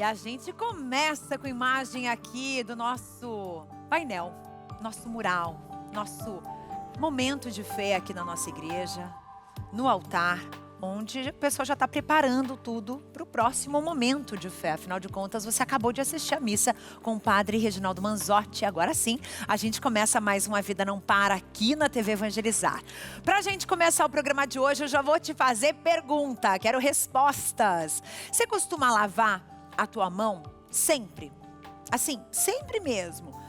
E a gente começa com imagem aqui do nosso painel, nosso mural, nosso momento de fé aqui na nossa igreja, no altar, onde a pessoa já está preparando tudo para o próximo momento de fé. Afinal de contas, você acabou de assistir a missa com o padre Reginaldo Manzotti. Agora sim, a gente começa mais uma Vida Não Para aqui na TV Evangelizar. Para a gente começar o programa de hoje, eu já vou te fazer pergunta, quero respostas. Você costuma lavar a tua mão sempre? Assim, sempre mesmo.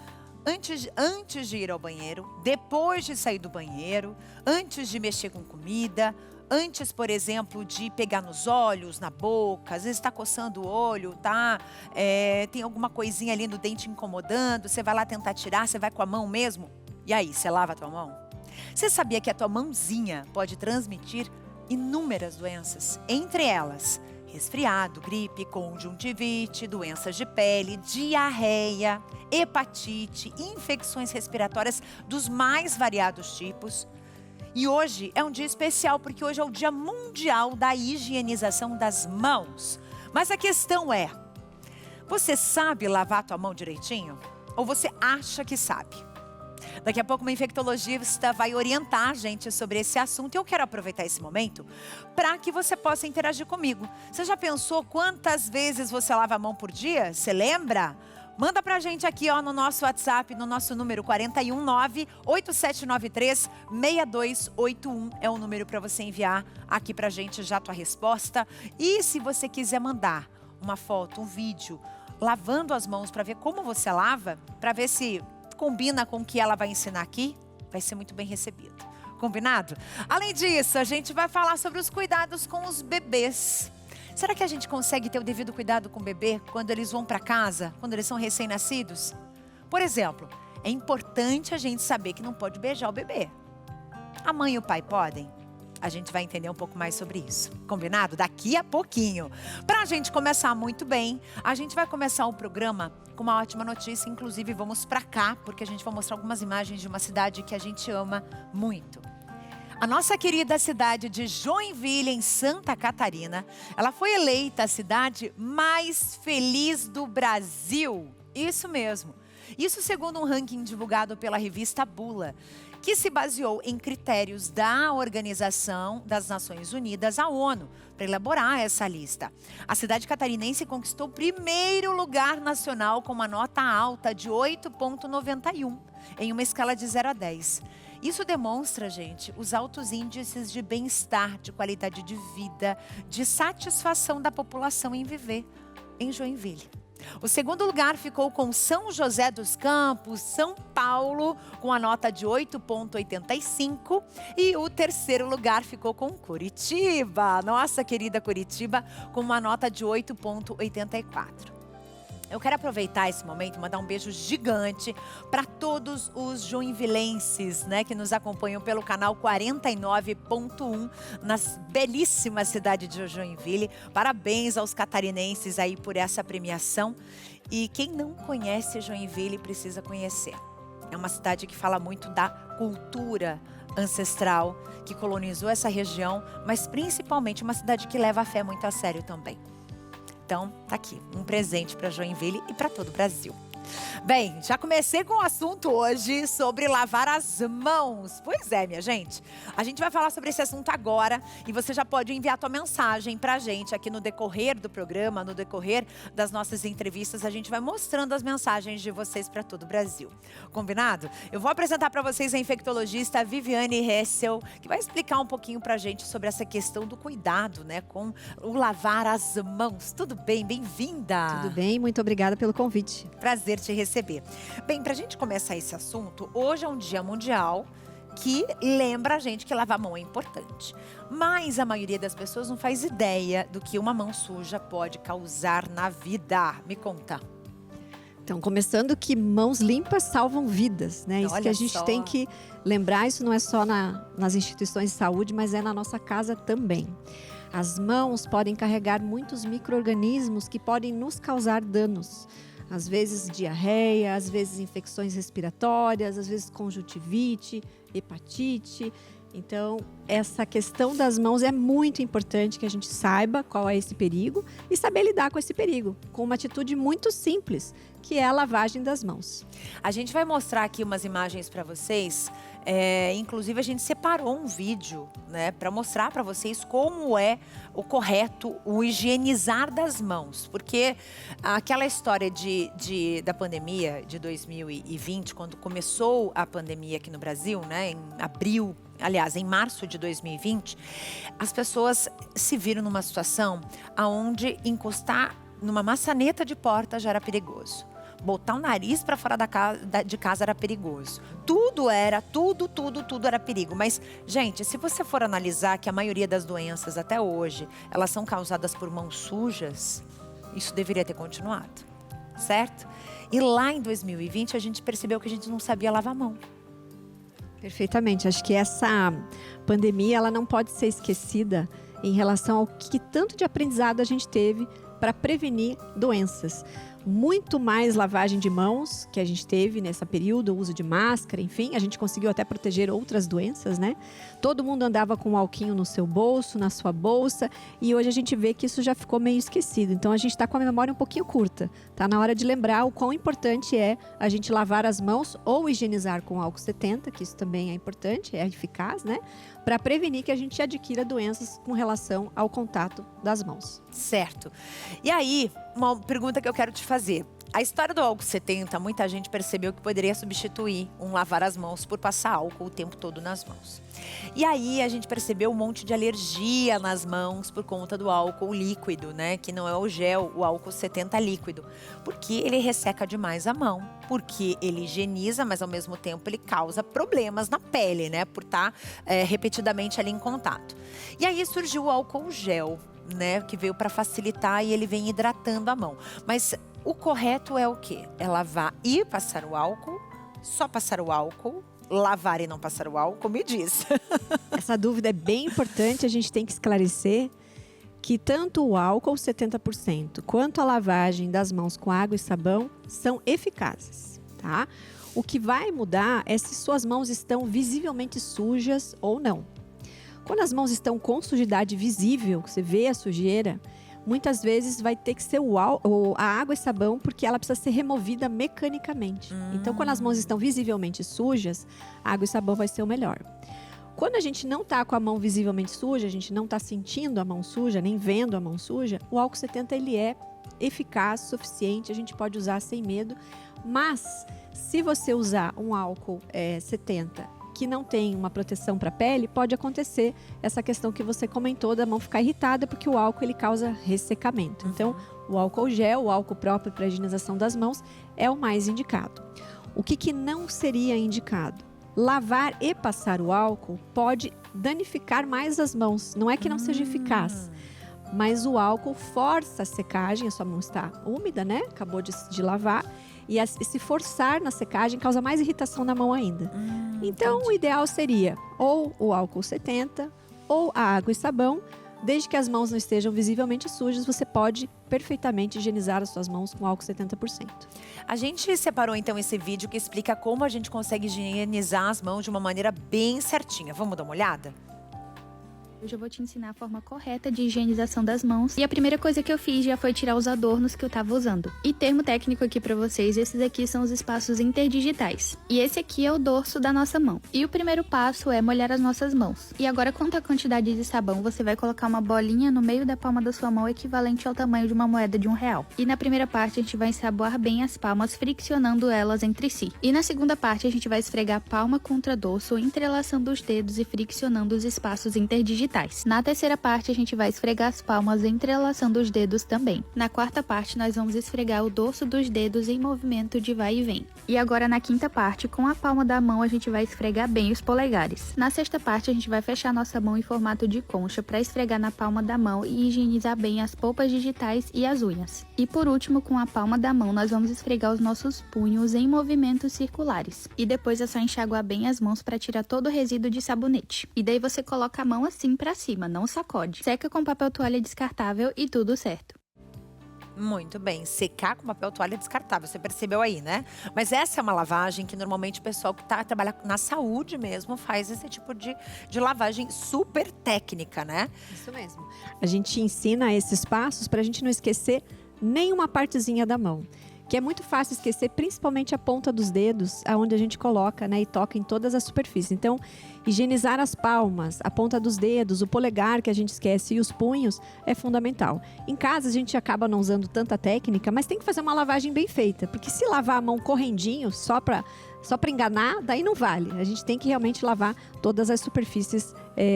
Antes de ir ao banheiro, depois de sair do banheiro, antes de mexer com comida, antes, por exemplo, de pegar nos olhos, na boca, às vezes está coçando o olho, tem alguma coisinha ali no dente incomodando, você vai lá tentar tirar, você vai com a mão mesmo? E aí, você lava a tua mão? Você sabia que a tua mãozinha pode transmitir inúmeras doenças? Entre elas, resfriado, gripe, conjuntivite, doenças de pele, diarreia, hepatite, infecções respiratórias dos mais variados tipos. E hoje é um dia especial porque hoje é o Dia Mundial da Higienização das Mãos. Mas a questão é, você sabe lavar a tua mão direitinho? Ou você acha que sabe? Daqui a pouco uma infectologista vai orientar a gente sobre esse assunto. E eu quero aproveitar esse momento para que você possa interagir comigo. Você já pensou quantas vezes você lava a mão por dia? Você lembra? Manda pra gente aqui no nosso WhatsApp, no nosso número 419-8793-6281. É o número para você enviar aqui pra gente já a tua resposta. E se você quiser mandar uma foto, um vídeo, lavando as mãos para ver como você lava, para ver se combina com o que ela vai ensinar aqui, vai ser muito bem recebido. Combinado? Além disso, a gente vai falar sobre os cuidados com os bebês. Será que a gente consegue ter o devido cuidado com o bebê quando eles vão para casa, quando eles são recém-nascidos? Por exemplo, é importante a gente saber que não pode beijar o bebê. A mãe e o pai podem? A gente vai entender um pouco mais sobre isso. Combinado? Daqui a pouquinho. Para a gente começar muito bem, a gente vai começar o programa com uma ótima notícia. Inclusive, vamos para cá, porque a gente vai mostrar algumas imagens de uma cidade que a gente ama muito. A nossa querida cidade de Joinville, em Santa Catarina, ela foi eleita a cidade mais feliz do Brasil. Isso mesmo. Isso segundo um ranking divulgado pela revista Bula, que se baseou em critérios da Organização das Nações Unidas, a ONU, para elaborar essa lista. A cidade catarinense conquistou o primeiro lugar nacional com uma nota alta de 8,91, em uma escala de 0 a 10. Isso demonstra, gente, os altos índices de bem-estar, de qualidade de vida, de satisfação da população em viver em Joinville. O segundo lugar ficou com São José dos Campos, São Paulo, com a nota de 8,85. E o terceiro lugar ficou com Curitiba, nossa querida Curitiba, com uma nota de 8,84. Eu quero aproveitar esse momento e mandar um beijo gigante para todos os joinvilenses, que nos acompanham pelo canal 49.1 na belíssima cidade de Joinville. Parabéns aos catarinenses aí por essa premiação. E quem não conhece Joinville precisa conhecer. É uma cidade que fala muito da cultura ancestral que colonizou essa região, mas principalmente uma cidade que leva a fé muito a sério também. Então, tá aqui, um presente para Joinville e para todo o Brasil. Bem, já comecei com o assunto hoje sobre lavar as mãos. Pois é, minha gente. A gente vai falar sobre esse assunto agora e você já pode enviar a tua mensagem pra gente aqui no decorrer do programa, no decorrer das nossas entrevistas. A gente vai mostrando as mensagens de vocês para todo o Brasil. Combinado? Eu vou apresentar para vocês a infectologista Viviane Hessel, que vai explicar um pouquinho pra gente sobre essa questão do cuidado, com o lavar as mãos. Tudo bem? Bem-vinda! Tudo bem, muito obrigada pelo convite. Prazer te receber. Bem, pra gente começar esse assunto, hoje é um dia mundial que lembra a gente que lavar a mão é importante. Mas a maioria das pessoas não faz ideia do que uma mão suja pode causar na vida. Me conta. Então, começando que mãos limpas salvam vidas, né? Isso Olha que a gente só. tem que lembrar, isso não é só nas instituições de saúde, mas é na nossa casa também. As mãos podem carregar muitos micro-organismos que podem nos causar danos. Às vezes diarreia, às vezes infecções respiratórias, às vezes conjuntivite, hepatite. Então, essa questão das mãos é muito importante que a gente saiba qual é esse perigo e saber lidar com esse perigo, com uma atitude muito simples, que é a lavagem das mãos. A gente vai mostrar aqui umas imagens para vocês. Inclusive, a gente separou um vídeo, né, para mostrar para vocês como é o correto, o higienizar das mãos. Porque aquela história da pandemia de 2020, quando começou a pandemia aqui no Brasil, né, em março de 2020, as pessoas se viram numa situação onde encostar numa maçaneta de porta já era perigoso. Botar o nariz para fora de casa era perigoso. Tudo era perigo. Mas, gente, se você for analisar que a maioria das doenças até hoje, elas são causadas por mãos sujas, isso deveria ter continuado, certo? E lá em 2020 a gente percebeu que a gente não sabia lavar a mão. Perfeitamente. Acho que essa pandemia ela não pode ser esquecida em relação ao que tanto de aprendizado a gente teve para prevenir doenças. Muito mais lavagem de mãos que a gente teve nesse período, uso de máscara, enfim, a gente conseguiu até proteger outras doenças, né? Todo mundo andava com um alquinho no seu bolso, na sua bolsa, e hoje a gente vê que isso já ficou meio esquecido. Então a gente está com a memória um pouquinho curta. Tá na hora de lembrar o quão importante é a gente lavar as mãos ou higienizar com álcool 70, que isso também é importante, é eficaz, né? Para prevenir que a gente adquira doenças com relação ao contato das mãos. Certo. E aí, uma pergunta que eu quero te fazer. A história do álcool 70, muita gente percebeu que poderia substituir um lavar as mãos por passar álcool o tempo todo nas mãos. E aí a gente percebeu um monte de alergia nas mãos por conta do álcool líquido, né? Que não é o gel, o álcool 70 líquido. Porque ele resseca demais a mão, porque ele higieniza, mas ao mesmo tempo ele causa problemas na pele, né? Por estar repetidamente ali em contato. E aí surgiu o álcool gel, né? Que veio para facilitar e ele vem hidratando a mão. Mas o correto é o quê? É lavar e passar o álcool, só passar o álcool, lavar e não passar o álcool, me diz. Essa dúvida é bem importante, a gente tem que esclarecer que tanto o álcool 70% quanto a lavagem das mãos com água e sabão são eficazes, tá? O que vai mudar é se suas mãos estão visivelmente sujas ou não. Quando as mãos estão com sujidade visível, você vê a sujeira, muitas vezes vai ter que ser a água e sabão, porque ela precisa ser removida mecanicamente. Então, quando as mãos estão visivelmente sujas, a água e sabão vai ser o melhor. Quando a gente não está com a mão visivelmente suja, a gente não está sentindo a mão suja, nem vendo a mão suja, o álcool 70 ele é eficaz, suficiente, a gente pode usar sem medo. Mas, se você usar um álcool 70 que não tem uma proteção para a pele, pode acontecer essa questão que você comentou da mão ficar irritada, porque o álcool ele causa ressecamento. Então, o álcool gel, o álcool próprio para a higienização das mãos é o mais indicado. O que não seria indicado? Lavar e passar o álcool pode danificar mais as mãos. Não é que não seja eficaz, mas o álcool força a secagem, a sua mão está úmida, né? Acabou de lavar. E se forçar na secagem causa mais irritação na mão ainda. Então, entendi. O ideal seria ou o álcool 70 ou a água e sabão. Desde que as mãos não estejam visivelmente sujas, você pode perfeitamente higienizar as suas mãos com álcool 70%. A gente separou então esse vídeo que explica como a gente consegue higienizar as mãos de uma maneira bem certinha. Vamos dar uma olhada? Hoje eu vou te ensinar a forma correta de higienização das mãos. E a primeira coisa que eu fiz já foi tirar os adornos que eu tava usando. E termo técnico aqui pra vocês, esses aqui são os espaços interdigitais. E esse aqui é o dorso da nossa mão. E o primeiro passo é molhar as nossas mãos. E agora, quanto à quantidade de sabão, você vai colocar uma bolinha no meio da palma da sua mão, equivalente ao tamanho de uma moeda de R$1. E na primeira parte, a gente vai ensaboar bem as palmas, friccionando elas entre si. E na segunda parte, a gente vai esfregar a palma contra dorso, entrelaçando os dedos e friccionando os espaços interdigitais. Na terceira parte, a gente vai esfregar as palmas entrelaçando os dedos também. Na quarta parte, nós vamos esfregar o dorso dos dedos em movimento de vai e vem. E agora, na quinta parte, com a palma da mão, a gente vai esfregar bem os polegares. Na sexta parte, a gente vai fechar nossa mão em formato de concha para esfregar na palma da mão e higienizar bem as polpas digitais e as unhas. E por último, com a palma da mão, nós vamos esfregar os nossos punhos em movimentos circulares. E depois é só enxaguar bem as mãos para tirar todo o resíduo de sabonete. E daí você coloca a mão assim para cima, não sacode. Seca com papel toalha descartável e tudo certo. Muito bem, secar com papel toalha descartável, você percebeu aí, né? Mas essa é uma lavagem que normalmente o pessoal que trabalha na saúde mesmo faz esse tipo de lavagem super técnica, né? Isso mesmo. A gente ensina esses passos para a gente não esquecer nenhuma partezinha da mão. Que é muito fácil esquecer, principalmente a ponta dos dedos, aonde a gente coloca, né, e toca em todas as superfícies. Então, higienizar as palmas, a ponta dos dedos, o polegar que a gente esquece e os punhos é fundamental. Em casa a gente acaba não usando tanta técnica, mas tem que fazer uma lavagem bem feita, porque se lavar a mão correndinho só para enganar, daí não vale. A gente tem que realmente lavar todas as superfícies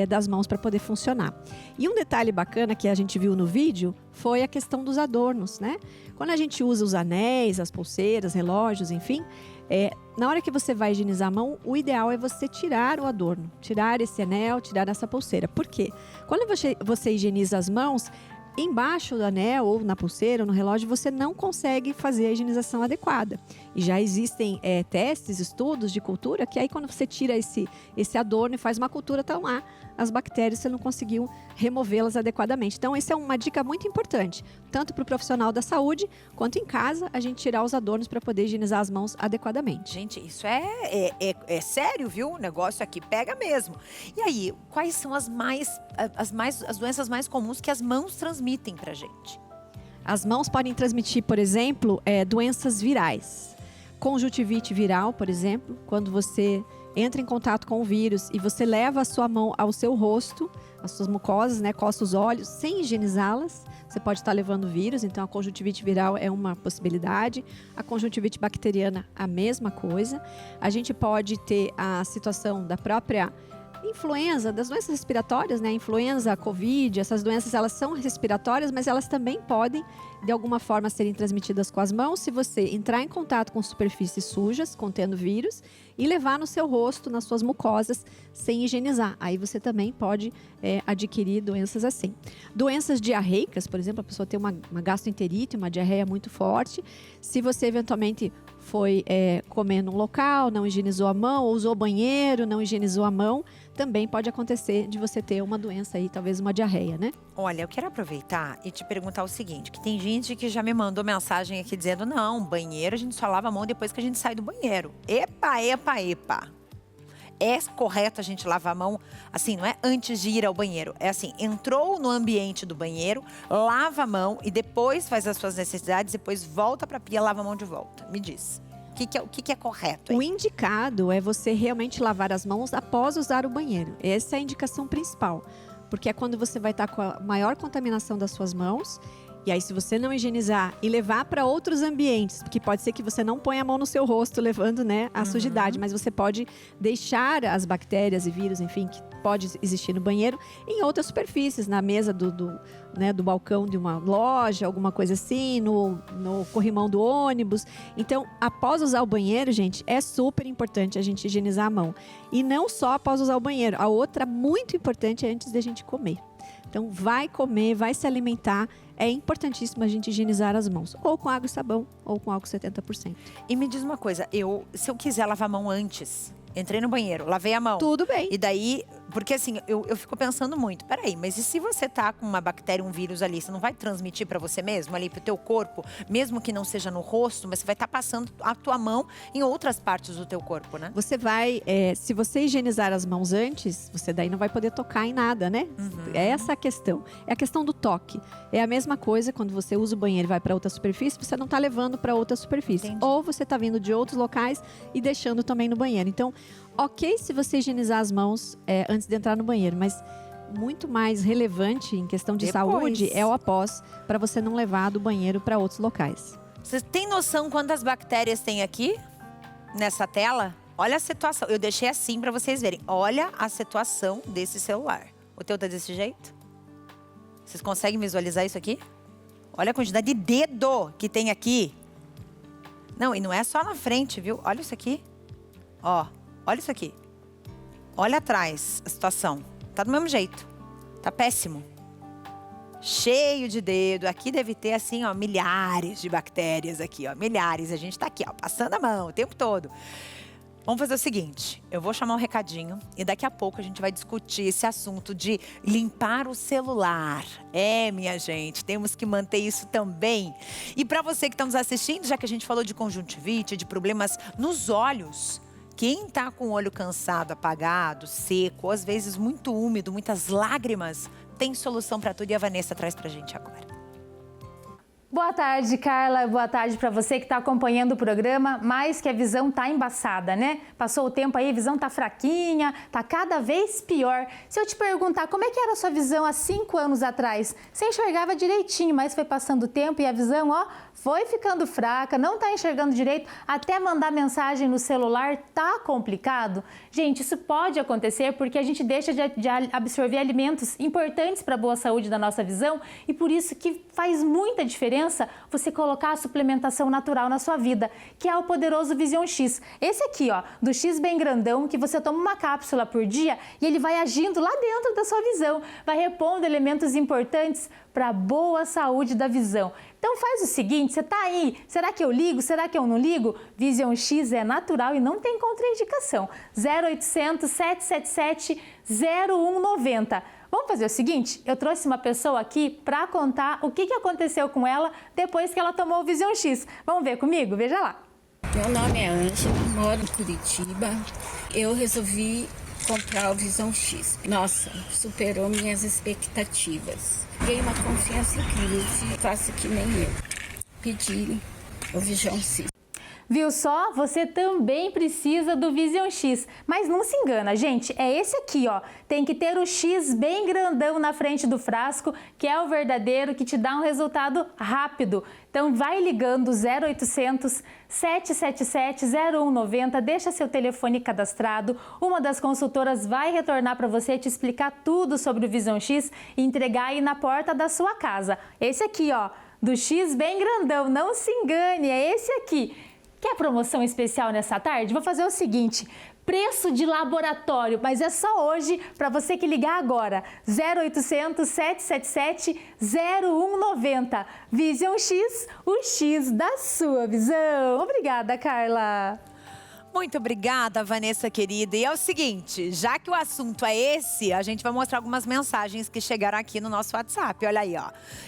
das mãos para poder funcionar. E um detalhe bacana que a gente viu no vídeo foi a questão dos adornos, né? Quando a gente usa os anéis, as pulseiras, relógios, enfim, na hora que você vai higienizar a mão, o ideal é você tirar o adorno, tirar esse anel, tirar essa pulseira. Por quê? Quando você higieniza as mãos, embaixo do anel ou na pulseira ou no relógio, você não consegue fazer a higienização adequada. E já existem testes, estudos de cultura, que aí quando você tira esse adorno e faz uma cultura, estão lá as bactérias, você não conseguiu removê-las adequadamente. Então, essa é uma dica muito importante, tanto para o profissional da saúde, quanto em casa, a gente tirar os adornos para poder higienizar as mãos adequadamente. Gente, isso é sério, viu? O negócio aqui pega mesmo. E aí, quais são as doenças mais comuns que as mãos transmitem pra gente? As mãos podem transmitir, por exemplo, doenças virais. Conjuntivite viral, por exemplo, quando você entra em contato com o vírus e você leva a sua mão ao seu rosto, as suas mucosas, né, coça os olhos, sem higienizá-las, você pode estar levando vírus. Então, a conjuntivite viral é uma possibilidade. A conjuntivite bacteriana, a mesma coisa. A gente pode ter a situação da própria influenza, das doenças respiratórias, né? Influenza, a Covid, essas doenças, elas são respiratórias, mas elas também podem, de alguma forma, serem transmitidas com as mãos se você entrar em contato com superfícies sujas, contendo vírus, e levar no seu rosto, nas suas mucosas, sem higienizar. Aí você também pode adquirir doenças assim. Doenças diarreicas, por exemplo, a pessoa tem uma gastroenterite, uma diarreia muito forte. Se você, eventualmente, foi comer num local, não higienizou a mão, ou usou o banheiro, não higienizou a mão, também pode acontecer de você ter uma doença aí, talvez uma diarreia, né? Olha, eu quero aproveitar e te perguntar o seguinte, que tem gente que já me mandou mensagem aqui dizendo, não, banheiro a gente só lava a mão depois que a gente sai do banheiro. Epa, epa, epa. É correto a gente lavar a mão, assim, não é antes de ir ao banheiro. É assim, entrou no ambiente do banheiro, lava a mão e depois faz as suas necessidades, depois volta pra pia, lava a mão de volta. Me diz. O que é correto aí? O indicado é você realmente lavar as mãos após usar o banheiro. Essa é a indicação principal, porque é quando você vai estar com a maior contaminação das suas mãos. E aí, se você não higienizar e levar para outros ambientes, porque pode ser que você não ponha a mão no seu rosto levando, né, a sujidade, mas você pode deixar as bactérias e vírus, enfim, que pode existir no banheiro, em outras superfícies, na mesa do balcão de uma loja, alguma coisa assim, no corrimão do ônibus. Então, após usar o banheiro, gente, é super importante a gente higienizar a mão. E não só após usar o banheiro, a outra muito importante é antes da gente comer. Então, vai comer, vai se alimentar. É importantíssimo a gente higienizar as mãos. Ou com água e sabão, ou com álcool 70%. E me diz uma coisa, se eu quiser lavar a mão antes, entrei no banheiro, lavei a mão. Tudo bem. E daí, porque assim, eu fico pensando muito, peraí, mas e se você tá com uma bactéria, um vírus ali, você não vai transmitir pra você mesmo, ali pro teu corpo, mesmo que não seja no rosto, mas você vai estar passando a tua mão em outras partes do teu corpo, né? Você vai, se você higienizar as mãos antes, você daí não vai poder tocar em nada, né? É essa a questão. É a questão do toque. É a mesma coisa quando você usa o banheiro e vai para outra superfície, você não tá levando para outra superfície. Entendi. Ou você tá vindo de outros locais e deixando também no banheiro. Então, ok se você higienizar as mãos antes de entrar no banheiro, mas muito mais relevante em questão de saúde é o após, para você não levar do banheiro para outros locais. Você tem noção quantas bactérias tem aqui nessa tela? Olha a situação. Eu deixei assim para vocês verem. Olha a situação desse celular. O teu tá desse jeito? Vocês conseguem visualizar isso aqui? Olha a quantidade de dedo que tem aqui. Não, e não é só na frente, viu? Olha isso aqui. Ó, olha isso aqui. Olha atrás a situação. Tá do mesmo jeito. Tá péssimo. Cheio de dedo. Aqui deve ter, assim, ó, milhares de bactérias aqui, ó. Milhares. A gente tá aqui, ó, passando a mão o tempo todo. Vamos fazer o seguinte, eu vou chamar um recadinho e daqui a pouco a gente vai discutir esse assunto de limpar o celular. Minha gente, temos que manter isso também. E para você que está nos assistindo, já que a gente falou de conjuntivite, de problemas nos olhos, quem está com o olho cansado, apagado, seco, às vezes muito úmido, muitas lágrimas, tem solução para tudo e a Vanessa traz pra gente agora. Boa tarde, Carla. Boa tarde para você que está acompanhando o programa, mas que a visão tá embaçada, né? Passou o tempo aí, a visão tá fraquinha, tá cada vez pior. Se eu te perguntar como é que era a sua visão há 5 anos atrás, você enxergava direitinho, mas foi passando o tempo e a visão, foi ficando fraca, não tá enxergando direito, até mandar mensagem no celular tá complicado? Gente, isso pode acontecer porque a gente deixa de absorver alimentos importantes para a boa saúde da nossa visão e por isso que faz muita diferença você colocar a suplementação natural na sua vida, que é o poderoso Vision X. Esse aqui, do X bem grandão, que você toma uma cápsula por dia e ele vai agindo lá dentro da sua visão, vai repondo elementos importantes para a boa saúde da visão. Então faz o seguinte, você tá aí, será que eu ligo, será que eu não ligo? Vision X é natural e não tem contraindicação. 0800 777 0190. Vamos fazer o seguinte, eu trouxe uma pessoa aqui para contar o que aconteceu com ela depois que ela tomou o Vision X. Vamos ver comigo? Veja lá. Meu nome é Ângela, moro em Curitiba. Eu resolvi comprar o Vision X. Nossa, superou minhas expectativas. Ganhei uma confiança incrível, faço que nem eu. Pedi o Vision X. Viu só? Você também precisa do Vision X. Mas não se engana, gente, é esse aqui, Tem que ter o X bem grandão na frente do frasco, que é o verdadeiro, que te dá um resultado rápido. Então vai ligando 0800 777 0190, deixa seu telefone cadastrado. Uma das consultoras vai retornar para você te explicar tudo sobre o Vision X e entregar aí na porta da sua casa. Esse aqui, do X bem grandão, não se engane, é esse aqui. Quer promoção especial nessa tarde? Vou fazer o seguinte, preço de laboratório, mas é só hoje para você que ligar agora. 0800 777 0190. Vision X, o X da sua visão. Obrigada, Carla. Muito obrigada, Vanessa querida. E é o seguinte, já que o assunto é esse, a gente vai mostrar algumas mensagens que chegaram aqui no nosso WhatsApp. Olha aí,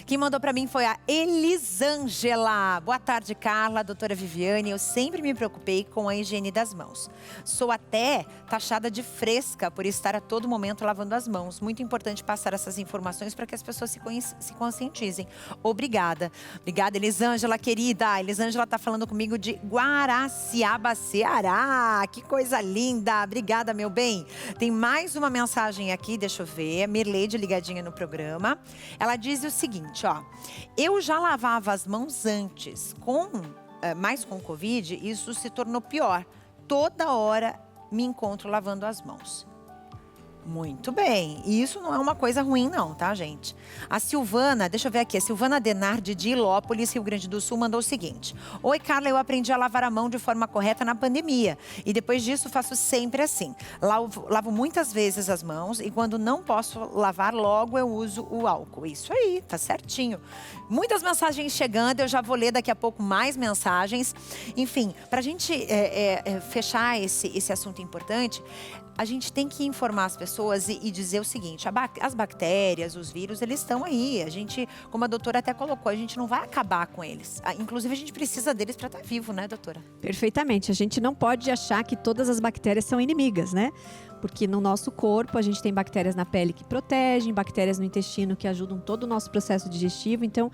Quem mandou pra mim foi a Elisângela. Boa tarde, Carla, doutora Viviane. Eu sempre me preocupei com a higiene das mãos. Sou até taxada de fresca por estar a todo momento lavando as mãos. Muito importante passar essas informações para que as pessoas se conscientizem. Obrigada. Obrigada, Elisângela, querida. A Elisângela tá falando comigo de Guaraciaba, Ceará. Que coisa linda! Obrigada, meu bem. Tem mais uma mensagem aqui, deixa eu ver. Mirleide ligadinha no programa. Ela diz o seguinte, eu já lavava as mãos antes, mas com Covid isso se tornou pior. Toda hora me encontro lavando as mãos. Muito bem. E isso não é uma coisa ruim não, tá, gente? A Silvana, deixa eu ver aqui, a Silvana Denardi de Ilópolis, Rio Grande do Sul, mandou o seguinte. Oi, Carla, eu aprendi a lavar a mão de forma correta na pandemia. E depois disso faço sempre assim. Lavo muitas vezes as mãos e quando não posso lavar, logo eu uso o álcool. Isso aí, tá certinho. Muitas mensagens chegando, eu já vou ler daqui a pouco mais mensagens. Enfim, pra gente fechar esse assunto importante, a gente tem que informar as pessoas e dizer o seguinte, as bactérias, os vírus, eles estão aí. A gente, como a doutora até colocou, a gente não vai acabar com eles. Inclusive, a gente precisa deles para estar vivo, né, doutora? Perfeitamente. A gente não pode achar que todas as bactérias são inimigas, né? Porque no nosso corpo a gente tem bactérias na pele que protegem, bactérias no intestino que ajudam todo o nosso processo digestivo. Então,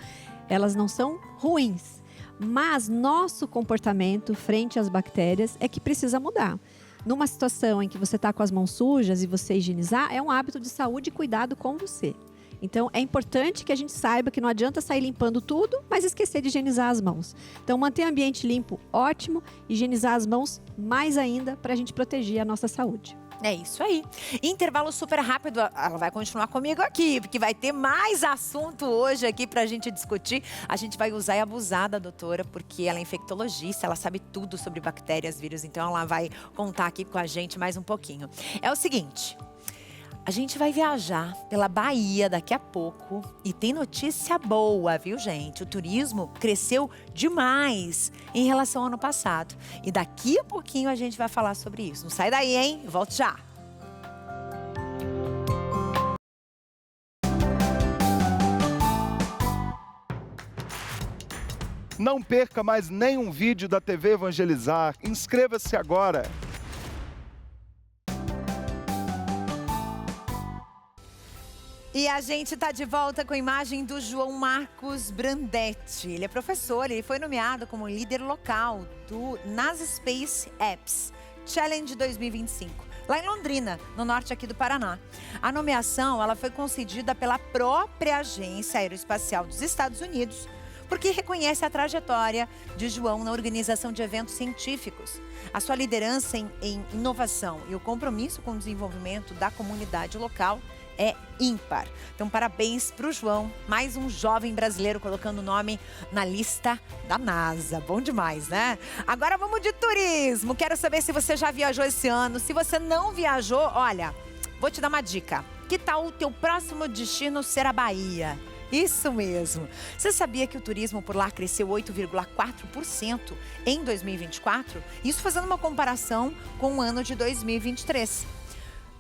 elas não são ruins. Mas nosso comportamento frente às bactérias é que precisa mudar. Numa situação em que você está com as mãos sujas e você higienizar, é um hábito de saúde e cuidado com você. Então, é importante que a gente saiba que não adianta sair limpando tudo, mas esquecer de higienizar as mãos. Então, manter o ambiente limpo, ótimo. Higienizar as mãos, mais ainda, para a gente proteger a nossa saúde. É isso aí. Intervalo super rápido, ela vai continuar comigo aqui, porque vai ter mais assunto hoje aqui pra gente discutir. A gente vai usar e abusar da doutora, porque ela é infectologista, ela sabe tudo sobre bactérias, vírus, então ela vai contar aqui com a gente mais um pouquinho. É o seguinte, A gente vai viajar pela Bahia daqui a pouco e tem notícia boa, viu, gente? O turismo cresceu demais em relação ao ano passado. E daqui a pouquinho a gente vai falar sobre isso. Não sai daí, hein? Volto já. Não perca mais nenhum vídeo da TV Evangelizar. Inscreva-se agora. E a gente está de volta com a imagem do João Marcos Brandetti. Ele é professor, ele foi nomeado como líder local do NasSpace Apps Challenge 2025, lá em Londrina, no norte aqui do Paraná. A nomeação ela foi concedida pela própria Agência Aeroespacial dos Estados Unidos, porque reconhece a trajetória de João na organização de eventos científicos, a sua liderança em inovação e o compromisso com o desenvolvimento da comunidade local é ímpar. Então, parabéns para o João, mais um jovem brasileiro colocando o nome na lista da NASA. Bom demais, né? Agora vamos de turismo. Quero saber se você já viajou esse ano. Se você não viajou, olha, vou te dar uma dica. Que tal o teu próximo destino ser a Bahia? Isso mesmo. Você sabia que o turismo por lá cresceu 8,4% em 2024? Isso fazendo uma comparação com o ano de 2023.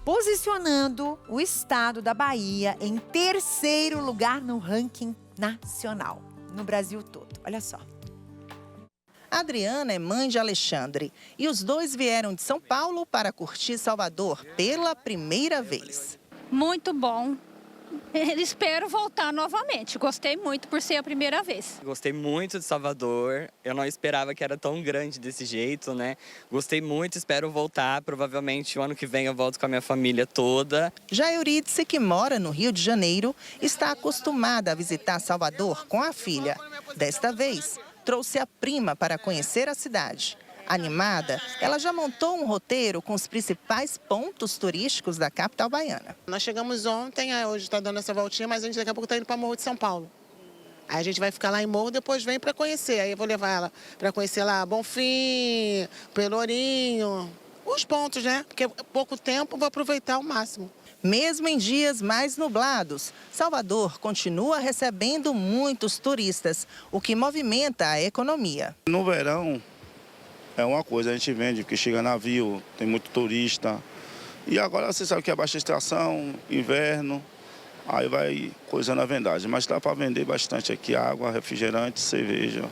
Posicionando o estado da Bahia em terceiro lugar no ranking nacional, no Brasil todo. Olha só. Adriana é mãe de Alexandre e os dois vieram de São Paulo para curtir Salvador pela primeira vez. Muito bom. Espero voltar novamente. Gostei muito por ser a primeira vez. Gostei muito de Salvador. Eu não esperava que era tão grande desse jeito, né? Gostei muito, espero voltar. Provavelmente o ano que vem eu volto com a minha família toda. Já Euridice, que mora no Rio de Janeiro, está acostumada a visitar Salvador com a filha. Desta vez, trouxe a prima para conhecer a cidade. Animada, ela já montou um roteiro com os principais pontos turísticos da capital baiana. Nós chegamos ontem, hoje está dando essa voltinha, mas a gente daqui a pouco está indo para Morro de São Paulo. Aí a gente vai ficar lá em Morro, depois vem para conhecer. Aí eu vou levar ela para conhecer lá Bonfim, Pelourinho, os pontos, né? Porque pouco tempo, vou aproveitar ao máximo. Mesmo em dias mais nublados, Salvador continua recebendo muitos turistas, o que movimenta a economia. No verão, é uma coisa, a gente vende, porque chega navio, tem muito turista. E agora você sabe que é baixa estação, inverno, aí vai coisando a vendagem. Mas dá para vender bastante aqui, água, refrigerante, cerveja.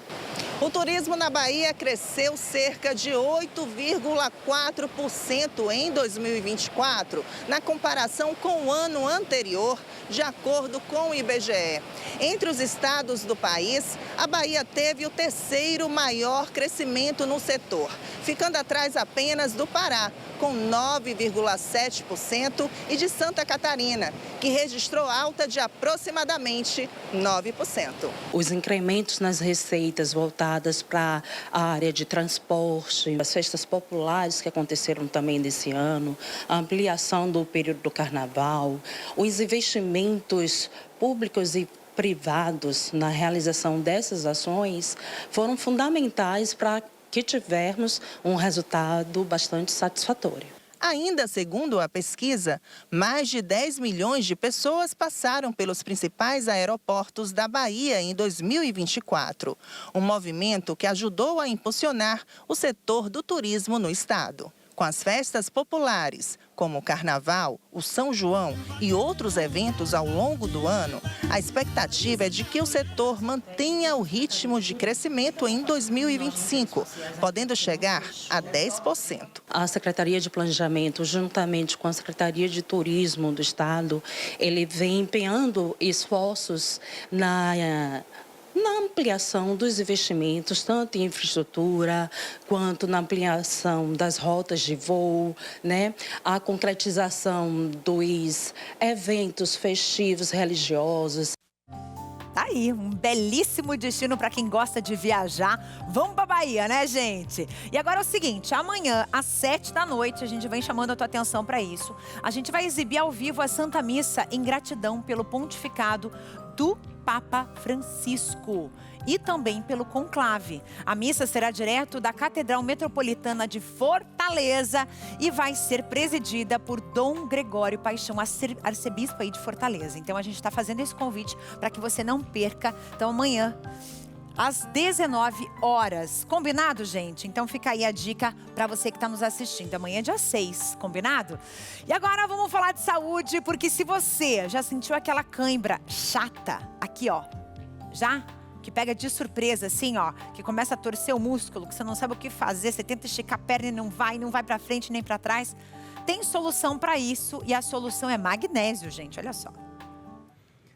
O turismo na Bahia cresceu cerca de 8,4% em 2024, na comparação com o ano anterior, de acordo com o IBGE. Entre os estados do país, a Bahia teve o terceiro maior crescimento no setor, ficando atrás apenas do Pará, com 9,7%, e de Santa Catarina, que registrou alta de aproximadamente 9%. Os incrementos nas receitas voltadas para a área de transporte, as festas populares que aconteceram também nesse ano, a ampliação do período do carnaval, os investimentos públicos e privados na realização dessas ações foram fundamentais para que tivermos um resultado bastante satisfatório. Ainda segundo a pesquisa, mais de 10 milhões de pessoas passaram pelos principais aeroportos da Bahia em 2024. Um movimento que ajudou a impulsionar o setor do turismo no estado. Com as festas populares, como o Carnaval, o São João e outros eventos ao longo do ano, a expectativa é de que o setor mantenha o ritmo de crescimento em 2025, podendo chegar a 10%. A Secretaria de Planejamento, juntamente com a Secretaria de Turismo do Estado, ele vem empenhando esforços na ampliação dos investimentos, tanto em infraestrutura, quanto na ampliação das rotas de voo, né? A concretização dos eventos festivos religiosos. Tá aí, um belíssimo destino para quem gosta de viajar. Vamos pra Bahia, né, gente? E agora é o seguinte, amanhã, às 19h, a gente vem chamando a tua atenção para isso. A gente vai exibir ao vivo a Santa Missa em gratidão pelo pontificado do Papa Francisco e também pelo conclave. A missa será direto da Catedral Metropolitana de Fortaleza e vai ser presidida por Dom Gregório Paixão, arcebispo aí de Fortaleza. Então a gente está fazendo esse convite para que você não perca. Então amanhã, às 19 horas. Combinado, gente? Então fica aí a dica para você que está nos assistindo. Amanhã é dia 6, combinado? E agora vamos falar de saúde, porque se você já sentiu aquela cãibra chata, aqui ó, já? Que pega de surpresa, assim, ó, que começa a torcer o músculo, que você não sabe o que fazer, você tenta esticar a perna e não vai pra frente nem pra trás. Tem solução para isso e a solução é magnésio, gente, olha só.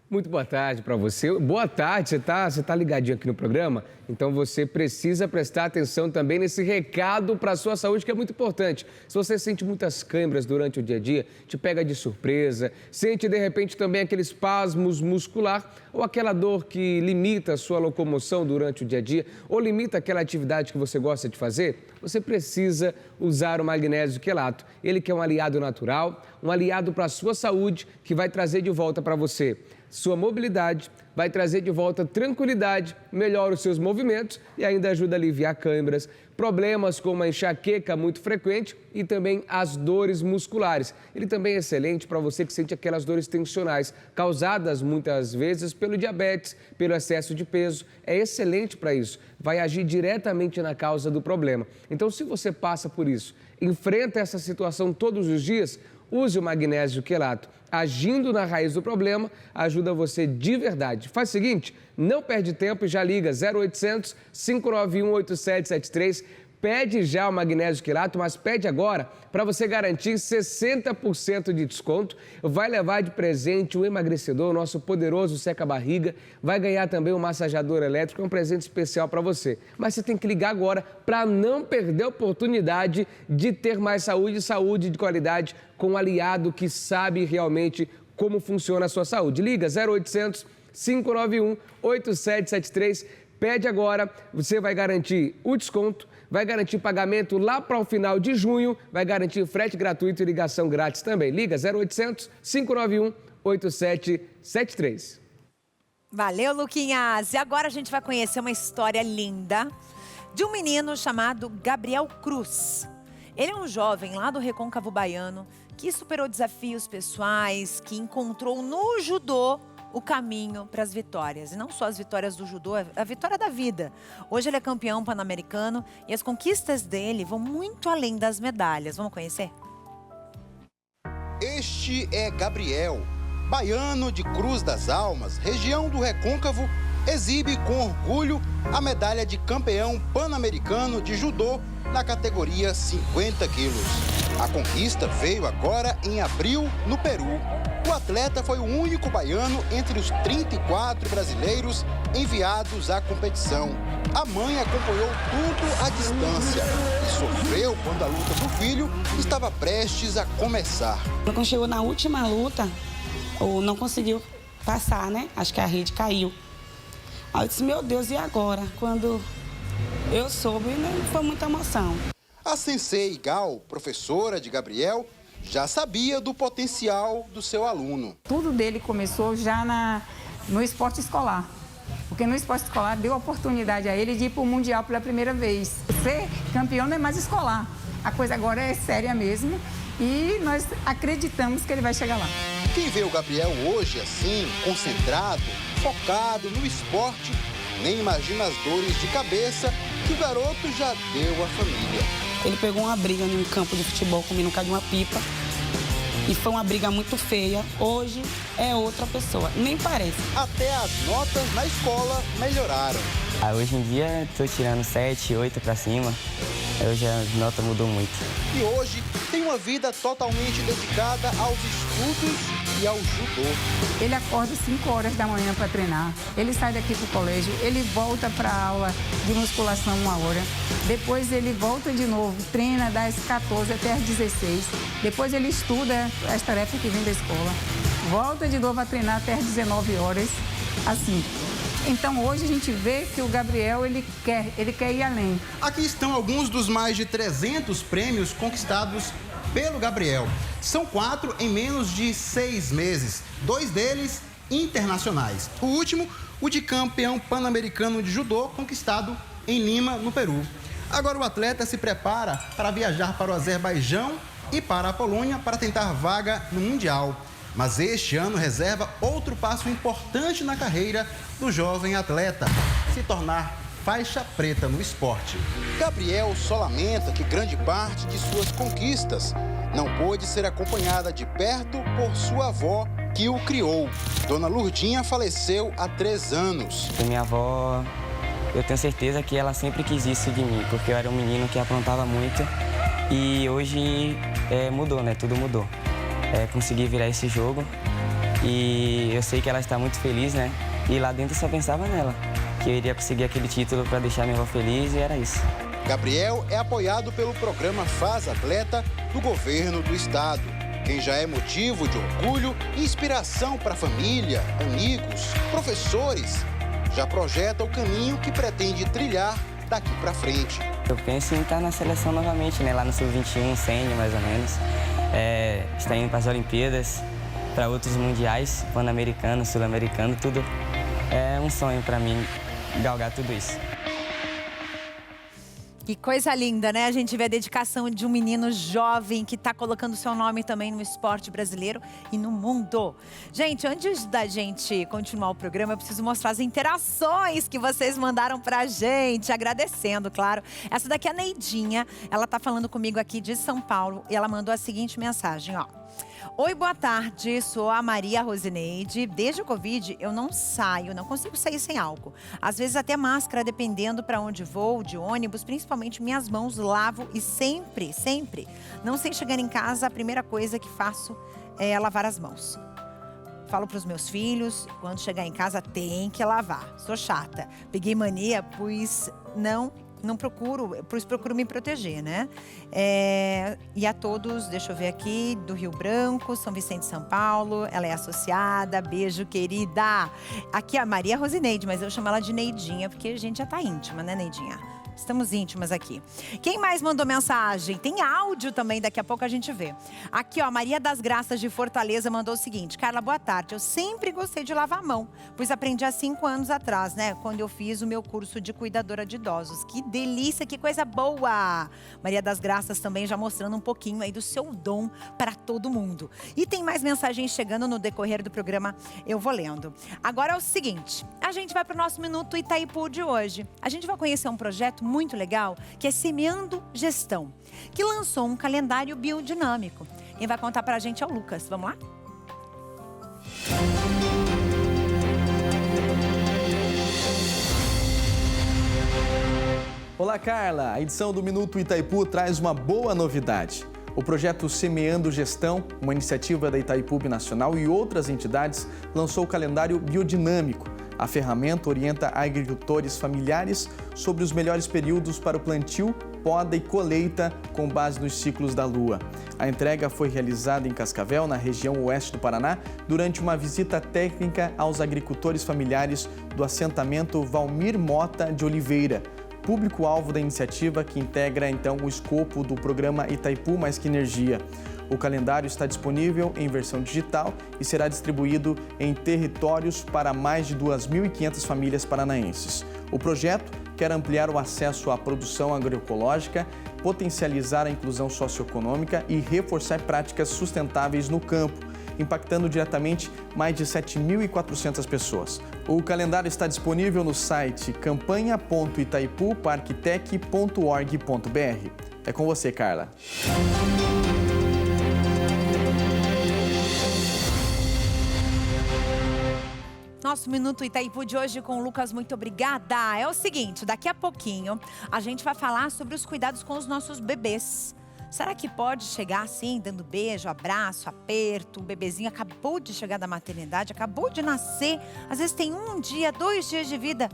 Muito boa tarde para você. Boa tarde, você tá ligadinho aqui no programa? Então você precisa prestar atenção também nesse recado para a sua saúde, que é muito importante. Se você sente muitas câimbras durante o dia a dia, te pega de surpresa, sente de repente também aqueles espasmos muscular ou aquela dor que limita a sua locomoção durante o dia a dia ou limita aquela atividade que você gosta de fazer, você precisa usar o magnésio quelato. Ele que é um aliado natural, um aliado para a sua saúde, que vai trazer de volta para você sua mobilidade, vai trazer de volta tranquilidade, melhora os seus movimentos e ainda ajuda a aliviar câimbras, problemas como a enxaqueca muito frequente e também as dores musculares. Ele também é excelente para você que sente aquelas dores tensionais, causadas muitas vezes pelo diabetes, pelo excesso de peso. É excelente para isso, vai agir diretamente na causa do problema. Então, se você passa por isso, enfrenta essa situação todos os dias, use o magnésio quelato. Agindo na raiz do problema, ajuda você de verdade. Faz o seguinte, não perde tempo e já liga 0800 591 8773. Pede já o magnésio quelato, mas pede agora para você garantir 60% de desconto. Vai levar de presente o emagrecedor, o nosso poderoso seca-barriga. Vai ganhar também o massageador elétrico, é um presente especial para você. Mas você tem que ligar agora para não perder a oportunidade de ter mais saúde, saúde de qualidade, com um aliado que sabe realmente como funciona a sua saúde. Liga 0800 591 8773. Pede agora, você vai garantir o desconto, vai garantir pagamento lá para o final de junho, vai garantir frete gratuito e ligação grátis também. Liga 0800 591 8773. Valeu, Luquinhas! E agora a gente vai conhecer uma história linda de um menino chamado Gabriel Cruz. Ele é um jovem lá do Recôncavo Baiano que superou desafios pessoais, que encontrou no judô o caminho para as vitórias. E não só as vitórias do judô, a vitória da vida. Hoje ele é campeão pan-americano e as conquistas dele vão muito além das medalhas. Vamos conhecer? Este é Gabriel, baiano de Cruz das Almas, região do Recôncavo, exibe com orgulho a medalha de campeão pan-americano de judô na categoria 50 quilos. A conquista veio agora em abril, no Peru. O atleta foi o único baiano entre os 34 brasileiros enviados à competição. A mãe acompanhou tudo à distância e sofreu quando a luta do filho estava prestes a começar. Quando chegou na última luta, ou não conseguiu passar, né? Acho que a rede caiu. Aí eu disse, meu Deus, e agora? Quando eu soube, né, foi muita emoção. A sensei Gal, professora de Gabriel, já sabia do potencial do seu aluno. Tudo dele começou já no esporte escolar. Porque no esporte escolar deu a oportunidade a ele de ir para o Mundial pela primeira vez. Ser campeão não é mais escolar. A coisa agora é séria mesmo e nós acreditamos que ele vai chegar lá. Quem vê o Gabriel hoje assim, concentrado, focado no esporte, nem imagina as dores de cabeça que o garoto já deu à família. Ele pegou uma briga num campo de futebol comendo um bocado de uma pipa. E foi uma briga muito feia. Hoje é outra pessoa, nem parece. Até as notas na escola melhoraram. Hoje em dia estou tirando 7, 8 para cima. Hoje a nota mudou muito. E hoje tem uma vida totalmente dedicada aos estudos e ao judô. Ele acorda 5 horas da manhã para treinar. Ele sai daqui para o colégio, ele volta para a aula de musculação 1 hora. Depois ele volta de novo, treina das 14 até as 16. Depois ele estuda as tarefas que vem da escola. Volta de novo a treinar até as 19 horas, assim. Então hoje a gente vê que o Gabriel, ele quer ir além. Aqui estão alguns dos mais de 300 prêmios conquistados pelo Gabriel. São 4 em menos de 6 meses. 2 deles internacionais. O último, o de campeão pan-americano de judô, conquistado em Lima, no Peru. Agora o atleta se prepara para viajar para o Azerbaijão e para a Polônia para tentar vaga no Mundial. Mas este ano reserva outro passo importante na carreira do jovem atleta: se tornar faixa preta no esporte. Gabriel só lamenta que grande parte de suas conquistas não pôde ser acompanhada de perto por sua avó, que o criou. Dona Lurdinha faleceu há 3 anos. Minha avó, eu tenho certeza que ela sempre quis isso de mim, porque eu era um menino que aprontava muito e hoje mudou, né? Tudo mudou. Consegui virar esse jogo e eu sei que ela está muito feliz, né? E lá dentro eu só pensava nela, que eu iria conseguir aquele título para deixar minha avó feliz e era isso. Gabriel é apoiado pelo programa Faz Atleta do governo do estado, quem já é motivo de orgulho e inspiração para a família, amigos, professores. Já projeta o caminho que pretende trilhar daqui para frente. Eu penso em estar na seleção novamente, né? Lá no Sub-21, sênior mais ou menos. Está indo para as Olimpíadas, para outros mundiais, pan-americano, sul-americano, tudo. É um sonho para mim galgar tudo isso. Que coisa linda, né? A gente vê a dedicação de um menino jovem que está colocando seu nome também no esporte brasileiro e no mundo. Gente, antes da gente continuar o programa, eu preciso mostrar as interações que vocês mandaram pra gente, agradecendo, claro. Essa daqui é a Neidinha, ela tá falando comigo aqui de São Paulo e ela mandou a seguinte mensagem, ó. Oi, boa tarde, sou a Maria Rosineide. Desde o Covid, eu não saio, não consigo sair sem álcool. Às vezes até máscara, dependendo para onde vou, de ônibus, principalmente minhas mãos lavo e sempre, não sei chegar em casa, a primeira coisa que faço é lavar as mãos. Falo para os meus filhos, quando chegar em casa tem que lavar. Sou chata. Peguei mania, pois procuro me proteger, né? E a todos, deixa eu ver aqui, do Rio Branco, São Vicente, São Paulo, ela é associada, beijo, querida. Aqui a Maria Rosineide, mas eu chamo ela de Neidinha, porque a gente já tá íntima, né, Neidinha? Estamos íntimas aqui. Quem mais mandou mensagem? Tem áudio também, daqui a pouco a gente vê. Aqui, ó, Maria das Graças de Fortaleza mandou o seguinte: Carla, boa tarde. Eu sempre gostei de lavar a mão, pois aprendi há 5 anos atrás, né? Quando eu fiz o meu curso de cuidadora de idosos. Que delícia, que coisa boa! Maria das Graças também já mostrando um pouquinho aí do seu dom para todo mundo. E tem mais mensagens chegando no decorrer do programa, eu vou lendo. Agora é o seguinte, a gente vai para o nosso Minuto Itaipu de hoje. A gente vai conhecer um projeto muito legal, que é Semeando Gestão, que lançou um calendário biodinâmico. Quem vai contar pra gente é o Lucas. Vamos lá? Olá, Carla! A edição do Minuto Itaipu traz uma boa novidade. O projeto Semeando Gestão, uma iniciativa da Itaipu Nacional e outras entidades, lançou o calendário biodinâmico. A ferramenta orienta agricultores familiares sobre os melhores períodos para o plantio, poda e colheita com base nos ciclos da lua. A entrega foi realizada em Cascavel, na região oeste do Paraná, durante uma visita técnica aos agricultores familiares do assentamento Valmir Mota de Oliveira, público-alvo da iniciativa que integra, então, o escopo do programa Itaipu Mais Que Energia. O calendário está disponível em versão digital e será distribuído em territórios para mais de 2.500 famílias paranaenses. O projeto quer ampliar o acesso à produção agroecológica, potencializar a inclusão socioeconômica e reforçar práticas sustentáveis no campo, impactando diretamente mais de 7.400 pessoas. O calendário está disponível no site campanha.itaipuparktec.org.br. É com você, Carla. Nosso Minuto Itaipu de hoje com o Lucas, muito obrigada. É o seguinte, daqui a pouquinho a gente vai falar sobre os cuidados com os nossos bebês. Será que pode chegar assim, dando beijo, abraço, aperto? O bebezinho acabou de chegar da maternidade, acabou de nascer. Às vezes tem 1 dia, 2 dias de vida.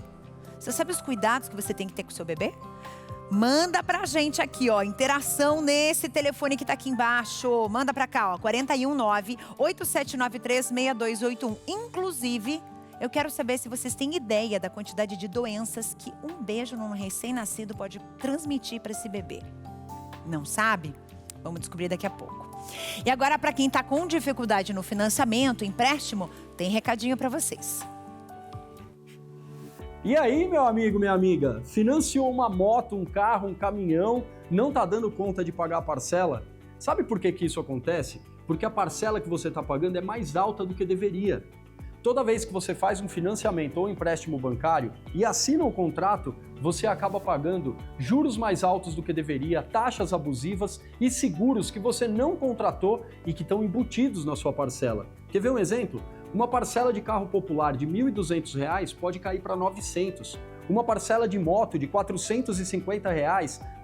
Você sabe os cuidados que você tem que ter com o seu bebê? Manda pra gente aqui, ó, interação nesse telefone que tá aqui embaixo. Manda pra cá, ó, 419-8793-6281. Inclusive, eu quero saber se vocês têm ideia da quantidade de doenças que um beijo num recém-nascido pode transmitir para esse bebê. Não sabe? Vamos descobrir daqui a pouco. E agora, para quem está com dificuldade no financiamento, empréstimo, Tem recadinho para vocês. E aí, meu amigo, minha amiga, financiou uma moto, um carro, um caminhão, não tá dando conta de pagar a parcela? Sabe por que isso acontece? Porque a parcela que você está pagando é mais alta do que deveria. Toda vez que você faz um financiamento ou empréstimo bancário e assina um contrato, você acaba pagando juros mais altos do que deveria, taxas abusivas e seguros que você não contratou e que estão embutidos na sua parcela. Quer ver um exemplo? Uma parcela de carro popular de R$ 1.200 pode cair para R$ 900. Uma parcela de moto de R$ 450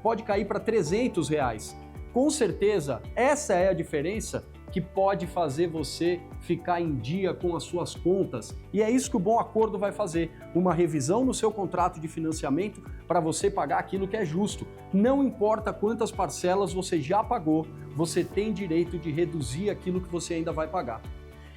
pode cair para R$ 300. Com certeza, essa é a diferença que pode fazer você ficar em dia com as suas contas. E é isso que o Bom Acordo vai fazer, uma revisão no seu contrato de financiamento para você pagar aquilo que é justo. Não importa quantas parcelas você já pagou, você tem direito de reduzir aquilo que você ainda vai pagar.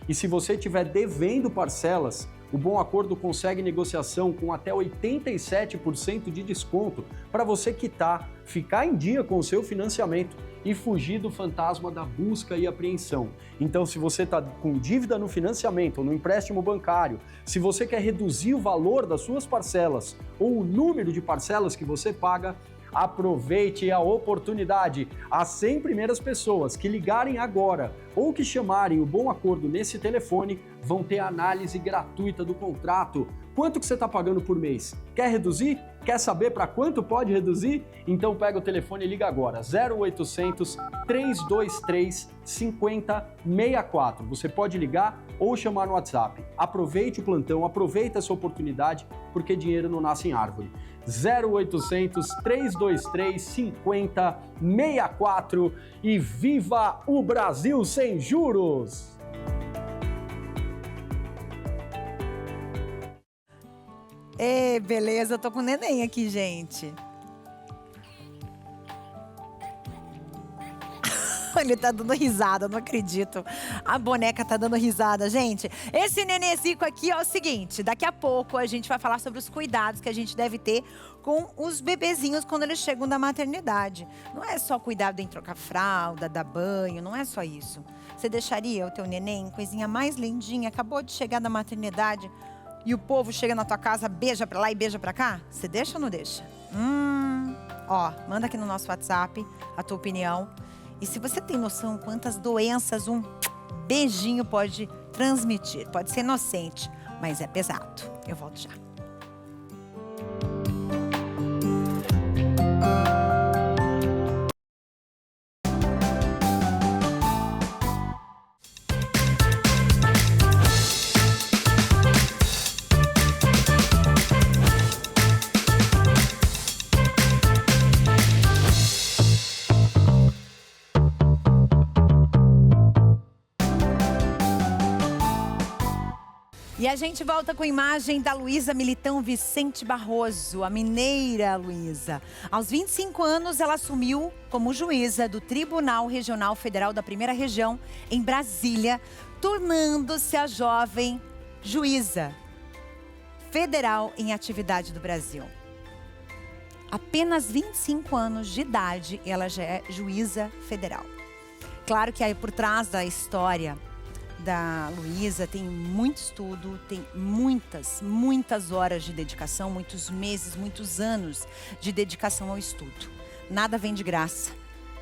E se você estiver devendo parcelas, o Bom Acordo consegue negociação com até 87% de desconto para você quitar, ficar em dia com o seu financiamento e fugir do fantasma da busca e apreensão. Então, se você está com dívida no financiamento ou no empréstimo bancário, se você quer reduzir o valor das suas parcelas ou o número de parcelas que você paga, aproveite a oportunidade. As 100 primeiras pessoas que ligarem agora ou que chamarem o Bom Acordo nesse telefone vão ter análise gratuita do contrato. Quanto que você está pagando por mês? Quer reduzir? Quer saber para quanto pode reduzir? Então pega o telefone e liga agora, 0800 323 5064. Você pode ligar ou chamar no WhatsApp. Aproveite o plantão, aproveite essa oportunidade, porque dinheiro não nasce em árvore. 0800 323 5064 e viva o Brasil sem juros! Ei, beleza, eu tô com o neném aqui, gente. Ele tá dando risada, não acredito. A boneca tá dando risada, gente. Esse nenenzico aqui é o seguinte, daqui a pouco a gente vai falar sobre os cuidados que a gente deve ter com os bebezinhos quando eles chegam da maternidade. Não é só cuidado em trocar fralda, dar banho, não é só isso. Você deixaria o teu neném, coisinha mais lindinha, acabou de chegar da maternidade, e o povo chega na tua casa, beija pra lá e beija pra cá? Você deixa ou não deixa? Ó, manda aqui no nosso WhatsApp a tua opinião. E se você tem noção quantas doenças um beijinho pode transmitir, pode ser inocente, mas é pesado. Eu volto já. E a gente volta com a imagem da Luísa Militão Vicente Barroso, a mineira Luísa. Aos 25 anos, ela assumiu como juíza do Tribunal Regional Federal da Primeira Região, em Brasília, tornando-se a jovem juíza federal em atividade do Brasil. Apenas 25 anos de idade, ela já é juíza federal. Claro que aí por trás da história da Luísa tem muito estudo, tem muitas horas de dedicação, muitos meses, muitos anos de dedicação ao estudo. Nada vem de graça,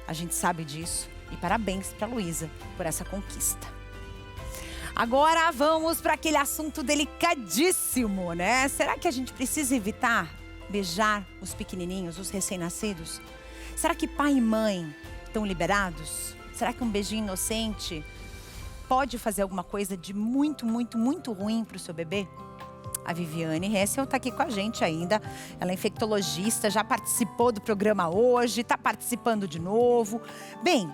a gente sabe disso, e parabéns para a Luísa por essa conquista. Agora vamos para aquele assunto delicadíssimo, né? Será que a gente precisa evitar beijar os pequenininhos, os recém-nascidos? Será que pai e mãe estão liberados? Será que um beijinho inocente pode fazer alguma coisa de muito ruim para o seu bebê? A Viviane Hessel está aqui com a gente ainda. Ela é infectologista, já participou do programa hoje, está participando de novo. Bem,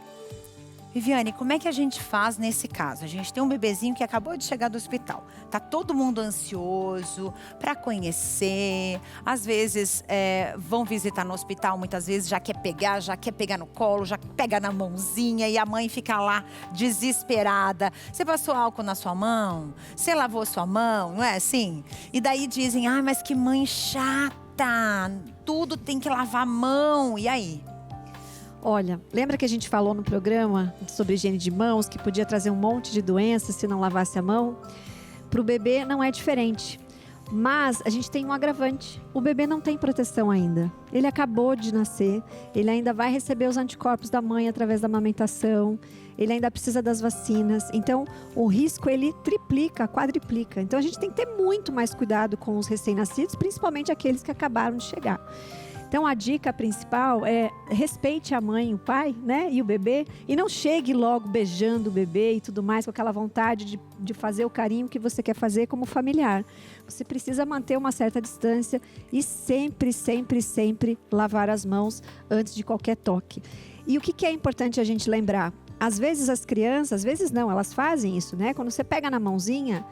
Viviane, como é que a gente faz nesse caso? A gente tem um bebezinho que acabou de chegar do hospital. Tá todo mundo ansioso para conhecer. Às vezes vão visitar no hospital, muitas vezes já quer pegar no colo, já pega na mãozinha e a mãe fica lá desesperada. Você passou álcool na sua mão? Você lavou sua mão? Não é assim? E daí dizem, mas que mãe chata, tudo tem que lavar a mão. E aí? Olha, lembra que a gente falou no programa sobre higiene de mãos, que podia trazer um monte de doenças se não lavasse a mão? Para o bebê não é diferente. Mas a gente tem um agravante. O bebê não tem proteção ainda. Ele acabou de nascer, ele ainda vai receber os anticorpos da mãe através da amamentação, ele ainda precisa das vacinas. Então, o risco, ele triplica, quadriplica. Então, a gente tem que ter muito mais cuidado com os recém-nascidos, principalmente aqueles que acabaram de chegar. Então, a dica principal é respeite a mãe, o pai, né, e o bebê, e não chegue logo beijando o bebê e tudo mais, com aquela vontade de fazer o carinho que você quer fazer como familiar. Você precisa manter uma certa distância e sempre, sempre, sempre lavar as mãos antes de qualquer toque. E o que é importante a gente lembrar? Às vezes as crianças, às vezes não, elas fazem isso, né? Quando você pega na mãozinha,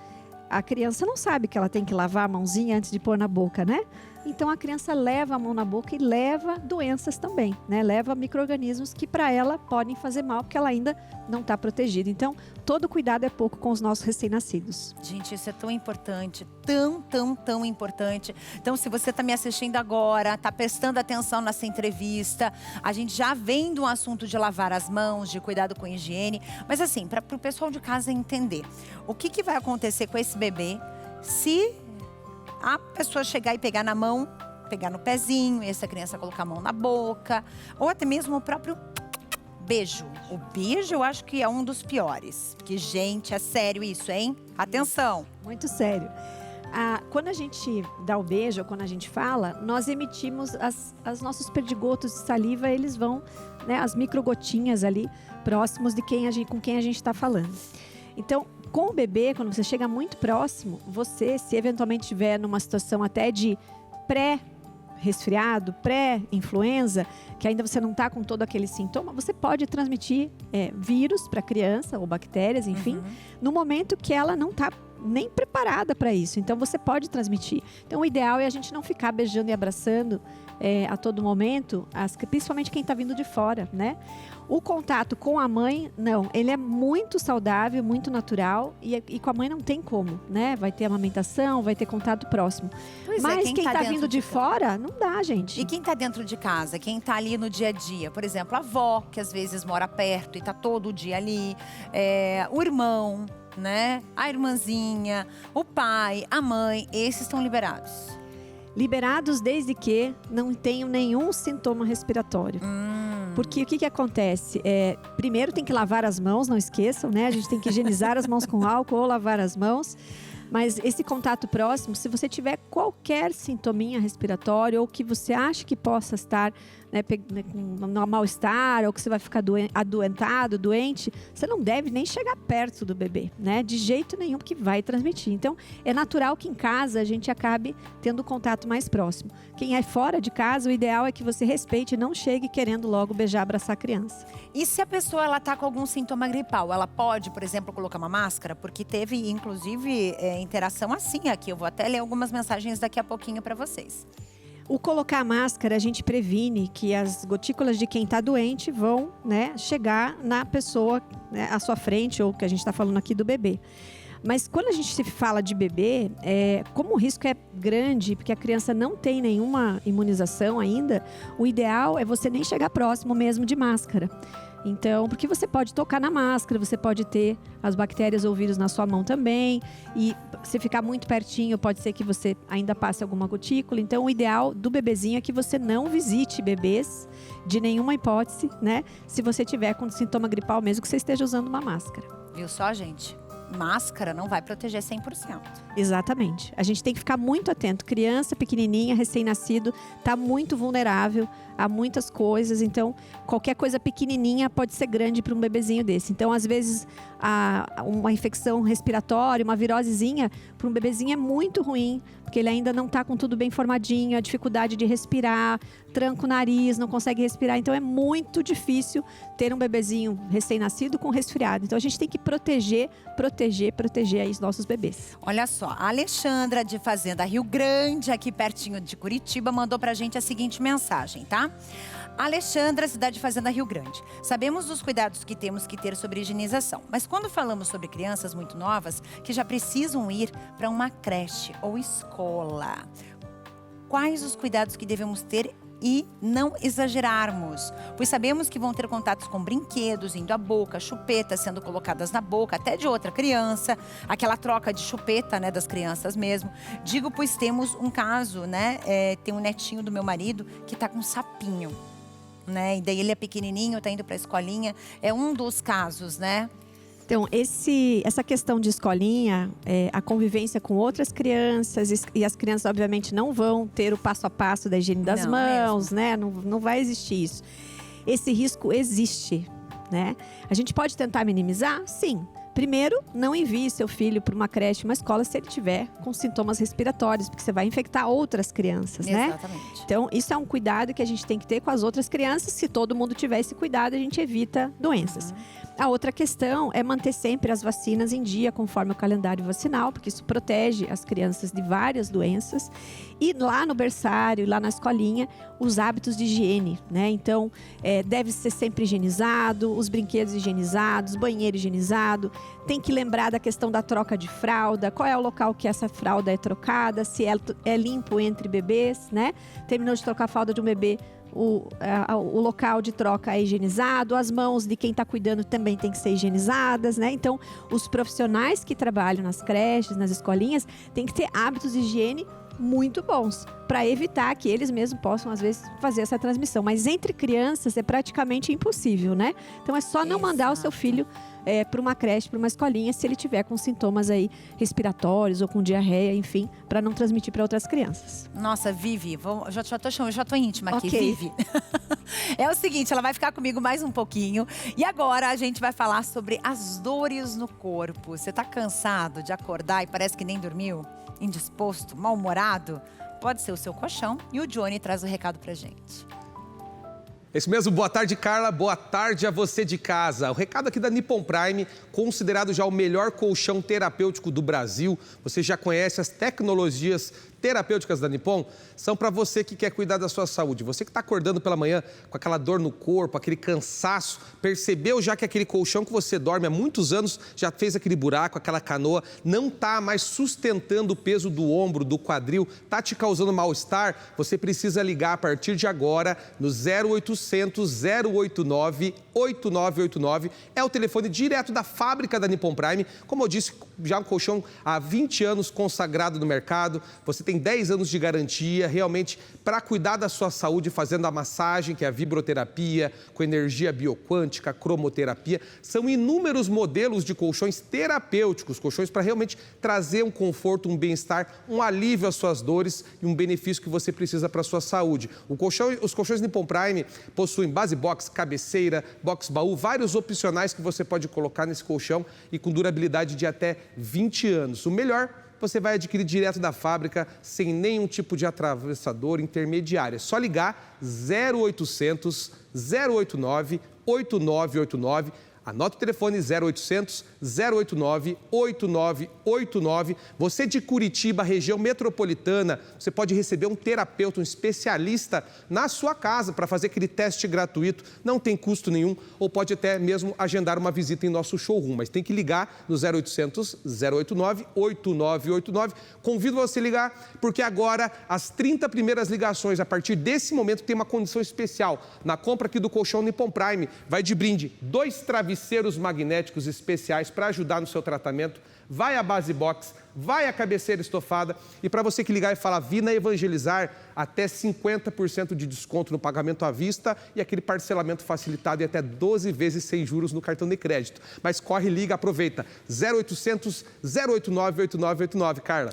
a criança não sabe que ela tem que lavar a mãozinha antes de pôr na boca, né? Então a criança leva a mão na boca e leva doenças também, né? Leva micro-organismos que para ela podem fazer mal porque ela ainda não está protegida. Então todo cuidado é pouco com os nossos recém-nascidos. Gente, isso é tão importante, tão importante. Então se você está me assistindo agora, está prestando atenção nessa entrevista, a gente já vem de um assunto de lavar as mãos, de cuidado com higiene, mas assim, para o pessoal de casa entender, o que vai acontecer com esse bebê se a pessoa chegar e pegar na mão, pegar no pezinho, e essa criança colocar a mão na boca, ou até mesmo o próprio beijo. O beijo eu acho que é um dos piores. Porque, gente, é sério isso, hein? Atenção! Muito sério. Quando a gente dá o beijo, ou quando a gente fala, nós emitimos os nossos perdigotos de saliva, eles vão, né, as microgotinhas ali, próximos de com quem a gente está falando. Então, com o bebê, quando você chega muito próximo, você, se eventualmente estiver numa situação até de pré-resfriado, pré-influenza, que ainda você não está com todo aquele sintoma, você pode transmitir vírus para a criança, ou bactérias, enfim, no momento que ela não está nem preparada para isso. Então, você pode transmitir. Então, o ideal é a gente não ficar beijando e abraçando a todo momento, principalmente quem está vindo de fora, né? O contato com a mãe, não, ele é muito saudável, muito natural e com a mãe não tem como, né? Vai ter amamentação, vai ter contato próximo. Mas quem tá vindo de fora, não dá, gente. E quem tá dentro de casa, quem tá ali no dia a dia, por exemplo, a avó, que às vezes mora perto e tá todo dia ali, o irmão, né? A irmãzinha, o pai, a mãe, esses estão liberados. Liberados desde que não tenham nenhum sintoma respiratório. Porque o que acontece? Primeiro tem que lavar as mãos, não esqueçam, né? A gente tem que higienizar as mãos com álcool ou lavar as mãos. Mas esse contato próximo, se você tiver qualquer sintominha respiratório ou que você acha que possa estar com um mal-estar ou que você vai ficar adoentado, doente, você não deve nem chegar perto do bebê, né? De jeito nenhum, porque vai transmitir. Então, é natural que em casa a gente acabe tendo contato mais próximo. Quem é fora de casa, o ideal é que você respeite e não chegue querendo logo beijar, abraçar a criança. E se a pessoa ela tá com algum sintoma gripal, ela pode, por exemplo, colocar uma máscara? Porque teve, inclusive, interação assim aqui. Eu vou até ler algumas mensagens daqui a pouquinho para vocês. O colocar a máscara, a gente previne que as gotículas de quem está doente vão, né, chegar na pessoa, né, à sua frente, ou que a gente está falando aqui do bebê. Mas quando a gente se fala de bebê, como o risco é grande, porque a criança não tem nenhuma imunização ainda, o ideal é você nem chegar próximo mesmo de máscara. Então, porque você pode tocar na máscara, você pode ter as bactérias ou vírus na sua mão também. E se ficar muito pertinho, pode ser que você ainda passe alguma gotícula. Então, o ideal do bebezinho é que você não visite bebês de nenhuma hipótese, né? Se você tiver com sintoma gripal, mesmo que você esteja usando uma máscara. Viu só, gente? Máscara não vai proteger 100%. Exatamente. A gente tem que ficar muito atento. Criança pequenininha, recém-nascido, está muito vulnerável a muitas coisas. Então, qualquer coisa pequenininha pode ser grande para um bebezinho desse. Então, às vezes, uma infecção respiratória, uma virosezinha, para um bebezinho é muito ruim, porque ele ainda não está com tudo bem formadinho, a dificuldade de respirar, tranca o nariz, não consegue respirar. Então, é muito difícil ter um bebezinho recém-nascido com resfriado. Então, a gente tem que proteger aí os nossos bebês. Olha só, a Alexandra de Fazenda Rio Grande, aqui pertinho de Curitiba, mandou pra gente a seguinte mensagem, tá? Alexandra, cidade de Fazenda Rio Grande. Sabemos dos cuidados que temos que ter sobre higienização, mas quando falamos sobre crianças muito novas que já precisam ir para uma creche ou escola, quais os cuidados que devemos ter e não exagerarmos, pois sabemos que vão ter contatos com brinquedos, indo à boca, chupetas sendo colocadas na boca, até de outra criança, aquela troca de chupeta, né, das crianças mesmo. Digo, pois temos um caso, né, tem um netinho do meu marido que tá com um sapinho, né, e daí ele é pequenininho, tá indo pra escolinha, é um dos casos, né. Então, essa questão de escolinha, a convivência com outras crianças, e as crianças, obviamente, não vão ter o passo a passo da higiene das mãos, né? Não vai existir isso. Esse risco existe, né? A gente pode tentar minimizar? Sim. Primeiro, não envie seu filho para uma creche, uma escola, se ele tiver com sintomas respiratórios, porque você vai infectar outras crianças, né? Exatamente. Então, isso é um cuidado que a gente tem que ter com as outras crianças. Se todo mundo tiver esse cuidado, a gente evita doenças. A outra questão é manter sempre as vacinas em dia, conforme o calendário vacinal, porque isso protege as crianças de várias doenças. E lá no berçário, lá na escolinha, os hábitos de higiene, né? Então, deve ser sempre higienizado, os brinquedos higienizados, banheiro higienizado. Tem que lembrar da questão da troca de fralda, qual é o local que essa fralda é trocada, se é limpo entre bebês, né? Terminou de trocar a fralda de um bebê, o local de troca é higienizado, as mãos de quem está cuidando também tem que ser higienizadas, né? Então, os profissionais que trabalham nas creches, nas escolinhas, têm que ter hábitos de higiene muito bons, para evitar que eles mesmos possam, às vezes, fazer essa transmissão. Mas entre crianças é praticamente impossível, né? Então, é só não mandar o seu filho para uma creche, para uma escolinha, se ele tiver com sintomas aí respiratórios ou com diarreia, enfim, para não transmitir para outras crianças. Nossa, Vivi, já tô íntima aqui, Ok. Vivi. É o seguinte, ela vai ficar comigo mais um pouquinho. E agora a gente vai falar sobre as dores no corpo. Você tá cansado de acordar e parece que nem dormiu? Indisposto, mal-humorado? Pode ser o seu colchão. E o Johnny traz o recado pra gente. Esse mesmo, boa tarde, Carla, boa tarde a você de casa. O recado aqui da Nippon Prime, considerado já o melhor colchão terapêutico do Brasil. Você já conhece as tecnologias terapêuticas da Nippon? São para você que quer cuidar da sua saúde. Você que está acordando pela manhã com aquela dor no corpo, aquele cansaço, percebeu já que aquele colchão que você dorme há muitos anos já fez aquele buraco, aquela canoa, não está mais sustentando o peso do ombro, do quadril, está te causando mal-estar? Você precisa ligar a partir de agora no 0800 089 8989. É o telefone direto da fábrica da Nippon Prime. Como eu disse, já um colchão há 20 anos consagrado no mercado. Você tem 10 anos de garantia, realmente, para cuidar da sua saúde, fazendo a massagem, que é a vibroterapia, com energia bioquântica, cromoterapia. São inúmeros modelos de colchões terapêuticos, colchões para realmente trazer um conforto, um bem-estar, um alívio às suas dores e um benefício que você precisa para a sua saúde. Os colchões Nippon Prime possuem base box, cabeceira, box baú, vários opcionais que você pode colocar nesse colchão e com durabilidade de até 20 anos. O melhor, você vai adquirir direto da fábrica, sem nenhum tipo de atravessador intermediário. É só ligar 0800 089 8989. Anota o telefone 0800 089 8989. Você de Curitiba, região metropolitana, você pode receber um terapeuta, um especialista na sua casa para fazer aquele teste gratuito. Não tem custo nenhum, ou pode até mesmo agendar uma visita em nosso showroom. Mas tem que ligar no 0800 089 8989. Convido você a ligar, porque agora as 30 primeiras ligações, a partir desse momento, tem uma condição especial. Na compra aqui do colchão Nippon Prime, vai de brinde 2 travesseiros magnéticos especiais para ajudar no seu tratamento. Vai a base box, vai a cabeceira estofada. E para você que ligar e falar, vi na Evangelizar, até 50% de desconto no pagamento à vista e aquele parcelamento facilitado e até 12 vezes sem juros no cartão de crédito. Mas corre, liga, aproveita. 0800 089 8989, Carla.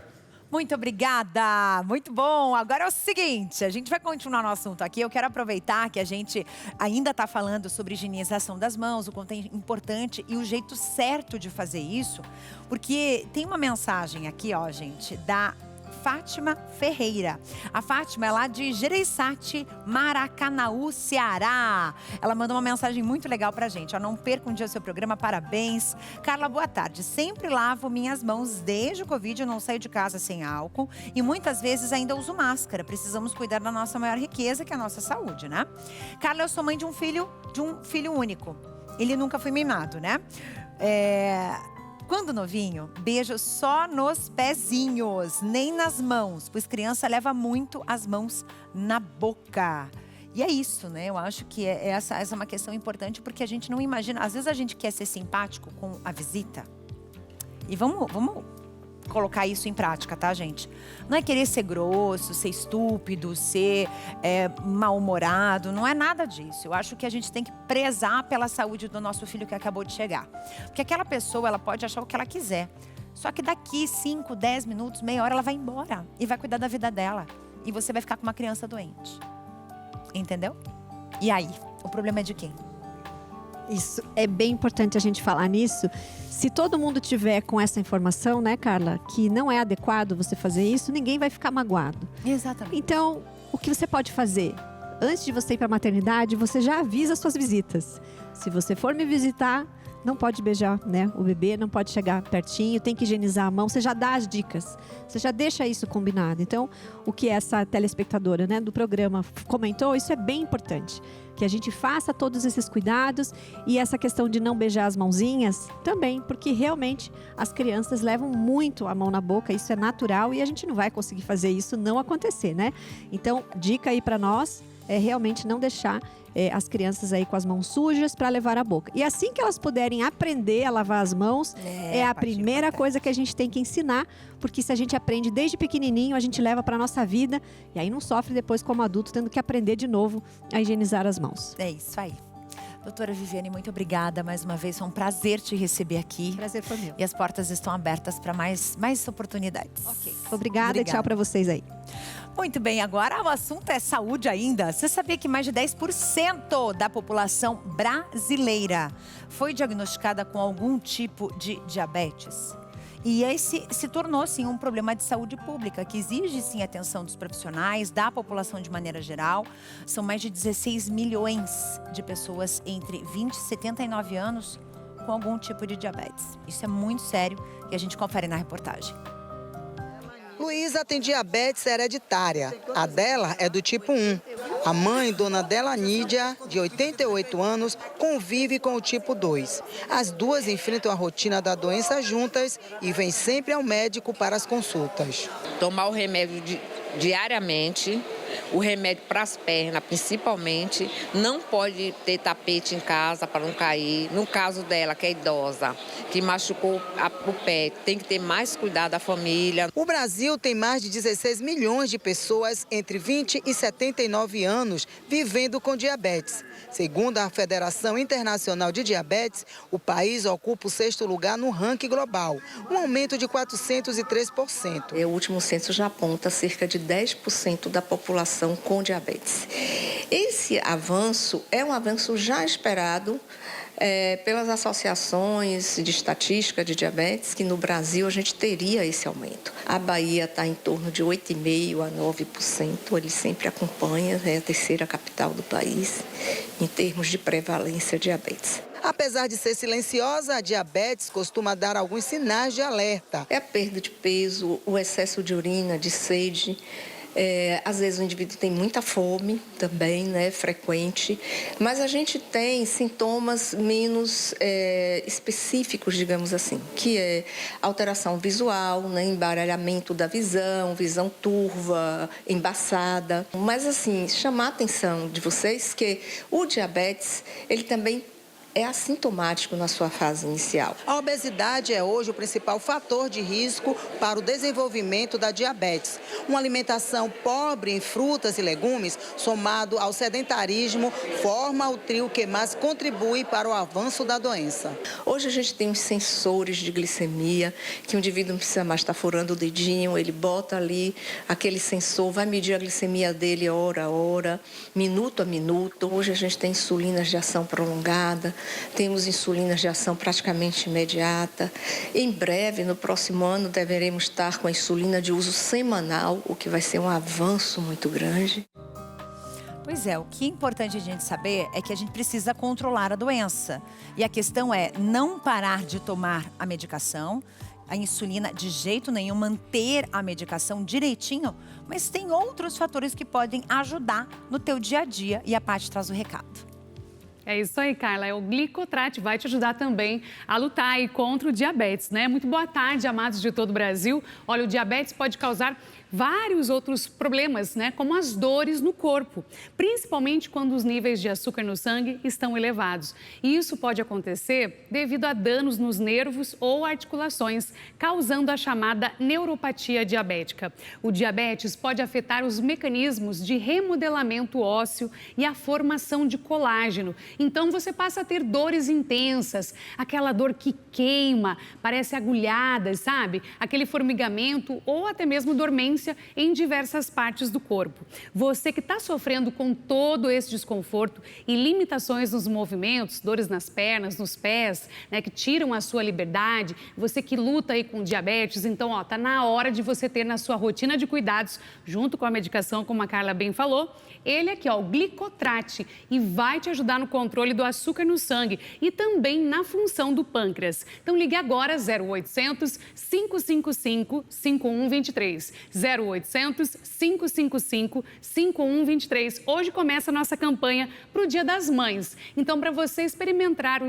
Muito obrigada, muito bom. Agora é o seguinte, a gente vai continuar no assunto aqui. Eu quero aproveitar que a gente ainda está falando sobre higienização das mãos, o quanto é importante e o jeito certo de fazer isso, porque tem uma mensagem aqui, ó, gente, da Fátima Ferreira. A Fátima é lá de Jereissati, Maracanaú, Ceará. Ela mandou uma mensagem muito legal pra gente. Ó, não perca um dia o seu programa, parabéns. Carla, boa tarde. Sempre lavo minhas mãos desde o Covid, eu não saio de casa sem álcool e muitas vezes ainda uso máscara. Precisamos cuidar da nossa maior riqueza, que é a nossa saúde, né? Carla, eu sou mãe de um filho único. Ele nunca foi mimado, né? Quando novinho, beijo só nos pezinhos, nem nas mãos, pois criança leva muito as mãos na boca. E é isso, né? Eu acho que essa é uma questão importante, porque a gente não imagina. Às vezes a gente quer ser simpático com a visita. E vamos colocar isso em prática, tá, gente? Não é querer ser grosso, ser estúpido, ser mal-humorado. Não é nada disso. Eu acho que a gente tem que prezar pela saúde do nosso filho que acabou de chegar. Porque aquela pessoa, ela pode achar o que ela quiser. Só que daqui 5, 10 minutos, meia hora, ela vai embora. E vai cuidar da vida dela. E você vai ficar com uma criança doente. Entendeu? E aí? O problema é de quem? Isso é bem importante a gente falar nisso. Se todo mundo tiver com essa informação, né, Carla, que não é adequado você fazer isso, ninguém vai ficar magoado. Exatamente. Então, o que você pode fazer? Antes de você ir para a maternidade, você já avisa as suas visitas. Se você for me visitar, não pode beijar, né, o bebê, não pode chegar pertinho, tem que higienizar a mão, você já dá as dicas, você já deixa isso combinado. Então, o que essa telespectadora, né, do programa comentou, isso é bem importante, que a gente faça todos esses cuidados e essa questão de não beijar as mãozinhas também, porque realmente as crianças levam muito a mão na boca, isso é natural e a gente não vai conseguir fazer isso não acontecer, né? Então, dica aí para nós é realmente não deixar as crianças aí com as mãos sujas para levar à boca. E assim que elas puderem aprender a lavar as mãos, é a primeira coisa que a gente tem que ensinar, porque se a gente aprende desde pequenininho, a gente leva para nossa vida e aí não sofre depois como adulto tendo que aprender de novo a higienizar as mãos. É isso aí. Doutora Viviane, muito obrigada mais uma vez. Foi um prazer te receber aqui. Prazer foi meu. E as portas estão abertas para mais oportunidades. Ok. Obrigada e tchau para vocês aí. Muito bem, agora o assunto é saúde ainda. Você sabia que mais de 10% da população brasileira foi diagnosticada com algum tipo de diabetes? E esse se tornou, sim, um problema de saúde pública, que exige, sim, atenção dos profissionais, da população de maneira geral. São mais de 16 milhões de pessoas entre 20 e 79 anos com algum tipo de diabetes. Isso é muito sério e a gente confere na reportagem. Luísa tem diabetes hereditária. A dela é do tipo 1. A mãe, dona Dela Nídia, de 88 anos, convive com o tipo 2. As duas enfrentam a rotina da doença juntas e vêm sempre ao médico para as consultas. Tomar o remédio diariamente, o remédio para as pernas principalmente, não pode ter tapete em casa para não cair. No caso dela, que é idosa, que machucou o pé, tem que ter mais cuidado da família. O Brasil tem mais de 16 milhões de pessoas entre 20 e 79 anos vivendo com diabetes. Segundo a Federação Internacional de Diabetes, o país ocupa o 6º lugar no ranking global, um aumento de 403%. O último censo já aponta cerca de 10% da população com diabetes. Esse avanço é um avanço já esperado pelas associações de estatística de diabetes, que no Brasil a gente teria esse aumento. A Bahia está em torno de 8,5% a 9%, ele sempre acompanha, é a 3ª capital do país, em termos de prevalência de diabetes. Apesar de ser silenciosa, a diabetes costuma dar alguns sinais de alerta. É a perda de peso, o excesso de urina, de sede. Às vezes o indivíduo tem muita fome também, né, frequente, mas a gente tem sintomas menos específicos, digamos assim, que é alteração visual, né, embaralhamento da visão, visão turva, embaçada. Mas assim, chamar a atenção de vocês que o diabetes, ele também é assintomático na sua fase inicial. A obesidade é hoje o principal fator de risco para o desenvolvimento da diabetes. Uma alimentação pobre em frutas e legumes, somado ao sedentarismo, forma o trio que mais contribui para o avanço da doença. Hoje a gente tem os sensores de glicemia, que o indivíduo não precisa mais estar furando o dedinho, ele bota ali aquele sensor, vai medir a glicemia dele hora a hora, minuto a minuto. Hoje a gente tem insulinas de ação prolongada, temos insulinas de ação praticamente imediata. Em breve, no próximo ano, deveremos estar com a insulina de uso semanal, o que vai ser um avanço muito grande. Pois é, o que é importante a gente saber é que a gente precisa controlar a doença. E a questão é não parar de tomar a medicação, a insulina de jeito nenhum, manter a medicação direitinho, mas tem outros fatores que podem ajudar no teu dia a dia e a Paty traz o recado. É isso aí, Carla. O Glicotrate vai te ajudar também a lutar aí contra o diabetes, né? Muito boa tarde, amados de todo o Brasil. Olha, o diabetes pode causar vários outros problemas, né? Como as dores no corpo, principalmente quando os níveis de açúcar no sangue estão elevados. E isso pode acontecer devido a danos nos nervos ou articulações, causando a chamada neuropatia diabética. O diabetes pode afetar os mecanismos de remodelamento ósseo e a formação de colágeno. Então você passa a ter dores intensas, aquela dor que queima, parece agulhadas, sabe? Aquele formigamento ou até mesmo dormência em diversas partes do corpo. Você que está sofrendo com todo esse desconforto e limitações nos movimentos, dores nas pernas, nos pés, né, que tiram a sua liberdade, você que luta aí com diabetes, então, ó, tá na hora de você ter na sua rotina de cuidados, junto com a medicação, como a Carla bem falou, ele aqui, ó, o Glicotrate, e vai te ajudar no controle do açúcar no sangue e também na função do pâncreas. Então ligue agora 0800 555 5123. 0800 555 5123. Hoje começa a nossa campanha para o Dia das Mães. Então, para você experimentar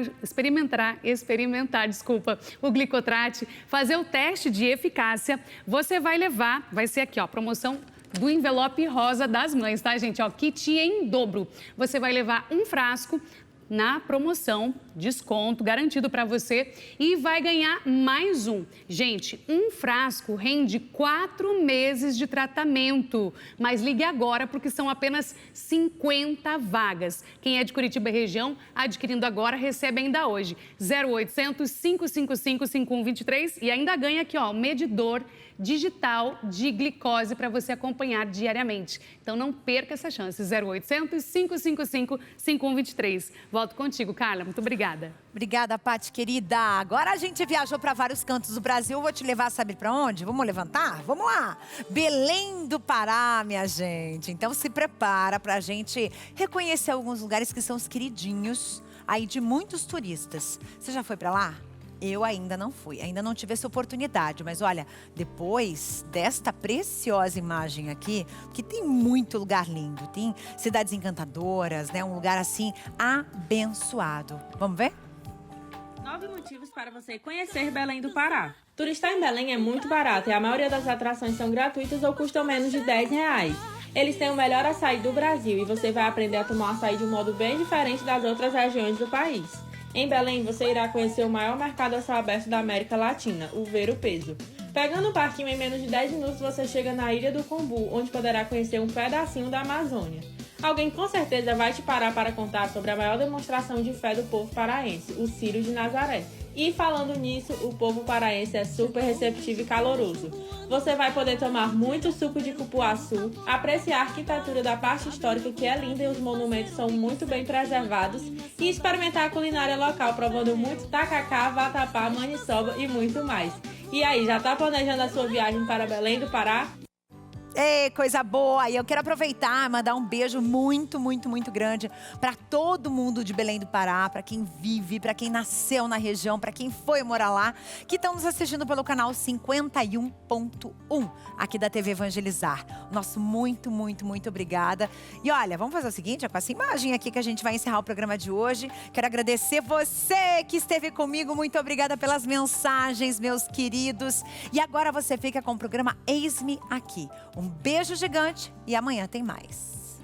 o Glicotrate, fazer o teste de eficácia, você vai levar, vai ser aqui, ó, promoção do envelope rosa das mães, tá, gente? Ó, kit em dobro. Você vai levar um frasco na promoção, desconto garantido para você e vai ganhar mais um. Gente, um frasco rende 4 meses de tratamento, mas ligue agora porque são apenas 50 vagas. Quem é de Curitiba e região, adquirindo agora, recebe ainda hoje. 0800 555 5123 e ainda ganha aqui, ó, o medidor digital de glicose para você acompanhar diariamente. Então não perca essa chance. 0800 555 5123. Volto contigo, Carla. Muito obrigada. Obrigada, Paty, querida. Agora a gente viajou para vários cantos do Brasil. Vou te levar, sabe para onde? Vamos levantar? Vamos lá. Belém do Pará, minha gente. Então se prepara para a gente reconhecer alguns lugares que são os queridinhos aí de muitos turistas. Você já foi para lá? Eu ainda não fui, ainda não tive essa oportunidade. Mas olha, depois desta preciosa imagem aqui, que tem muito lugar lindo, tem cidades encantadoras, né? Um lugar assim abençoado. Vamos ver? 9 motivos para você conhecer Belém do Pará. Turistar em Belém é muito barato e a maioria das atrações são gratuitas ou custam menos de R$10. Eles têm o melhor açaí do Brasil e você vai aprender a tomar açaí de um modo bem diferente das outras regiões do país. Em Belém, você irá conhecer o maior mercado a céu aberto da América Latina, o Ver o Peso. Pegando o barquinho, em menos de 10 minutos, você chega na Ilha do Combu, onde poderá conhecer um pedacinho da Amazônia. Alguém com certeza vai te parar para contar sobre a maior demonstração de fé do povo paraense, o Círio de Nazaré. E falando nisso, o povo paraense é super receptivo e caloroso. Você vai poder tomar muito suco de cupuaçu, apreciar a arquitetura da parte histórica que é linda e os monumentos são muito bem preservados e experimentar a culinária local provando muito tacacá, vatapá, maniçoba e muito mais. E aí, já tá planejando a sua viagem para Belém do Pará? Ei, coisa boa! E eu quero aproveitar e mandar um beijo muito, muito, muito grande para todo mundo de Belém do Pará, para quem vive, para quem nasceu na região, para quem foi morar lá, que estão nos assistindo pelo canal 51.1 aqui da TV Evangelizar. Nosso muito, muito, muito obrigada. E olha, vamos fazer o seguinte, é com essa imagem aqui que a gente vai encerrar o programa de hoje. Quero agradecer você que esteve comigo. Muito obrigada pelas mensagens, meus queridos. E agora você fica com o programa Eis-me Aqui. Um beijo gigante e amanhã tem mais.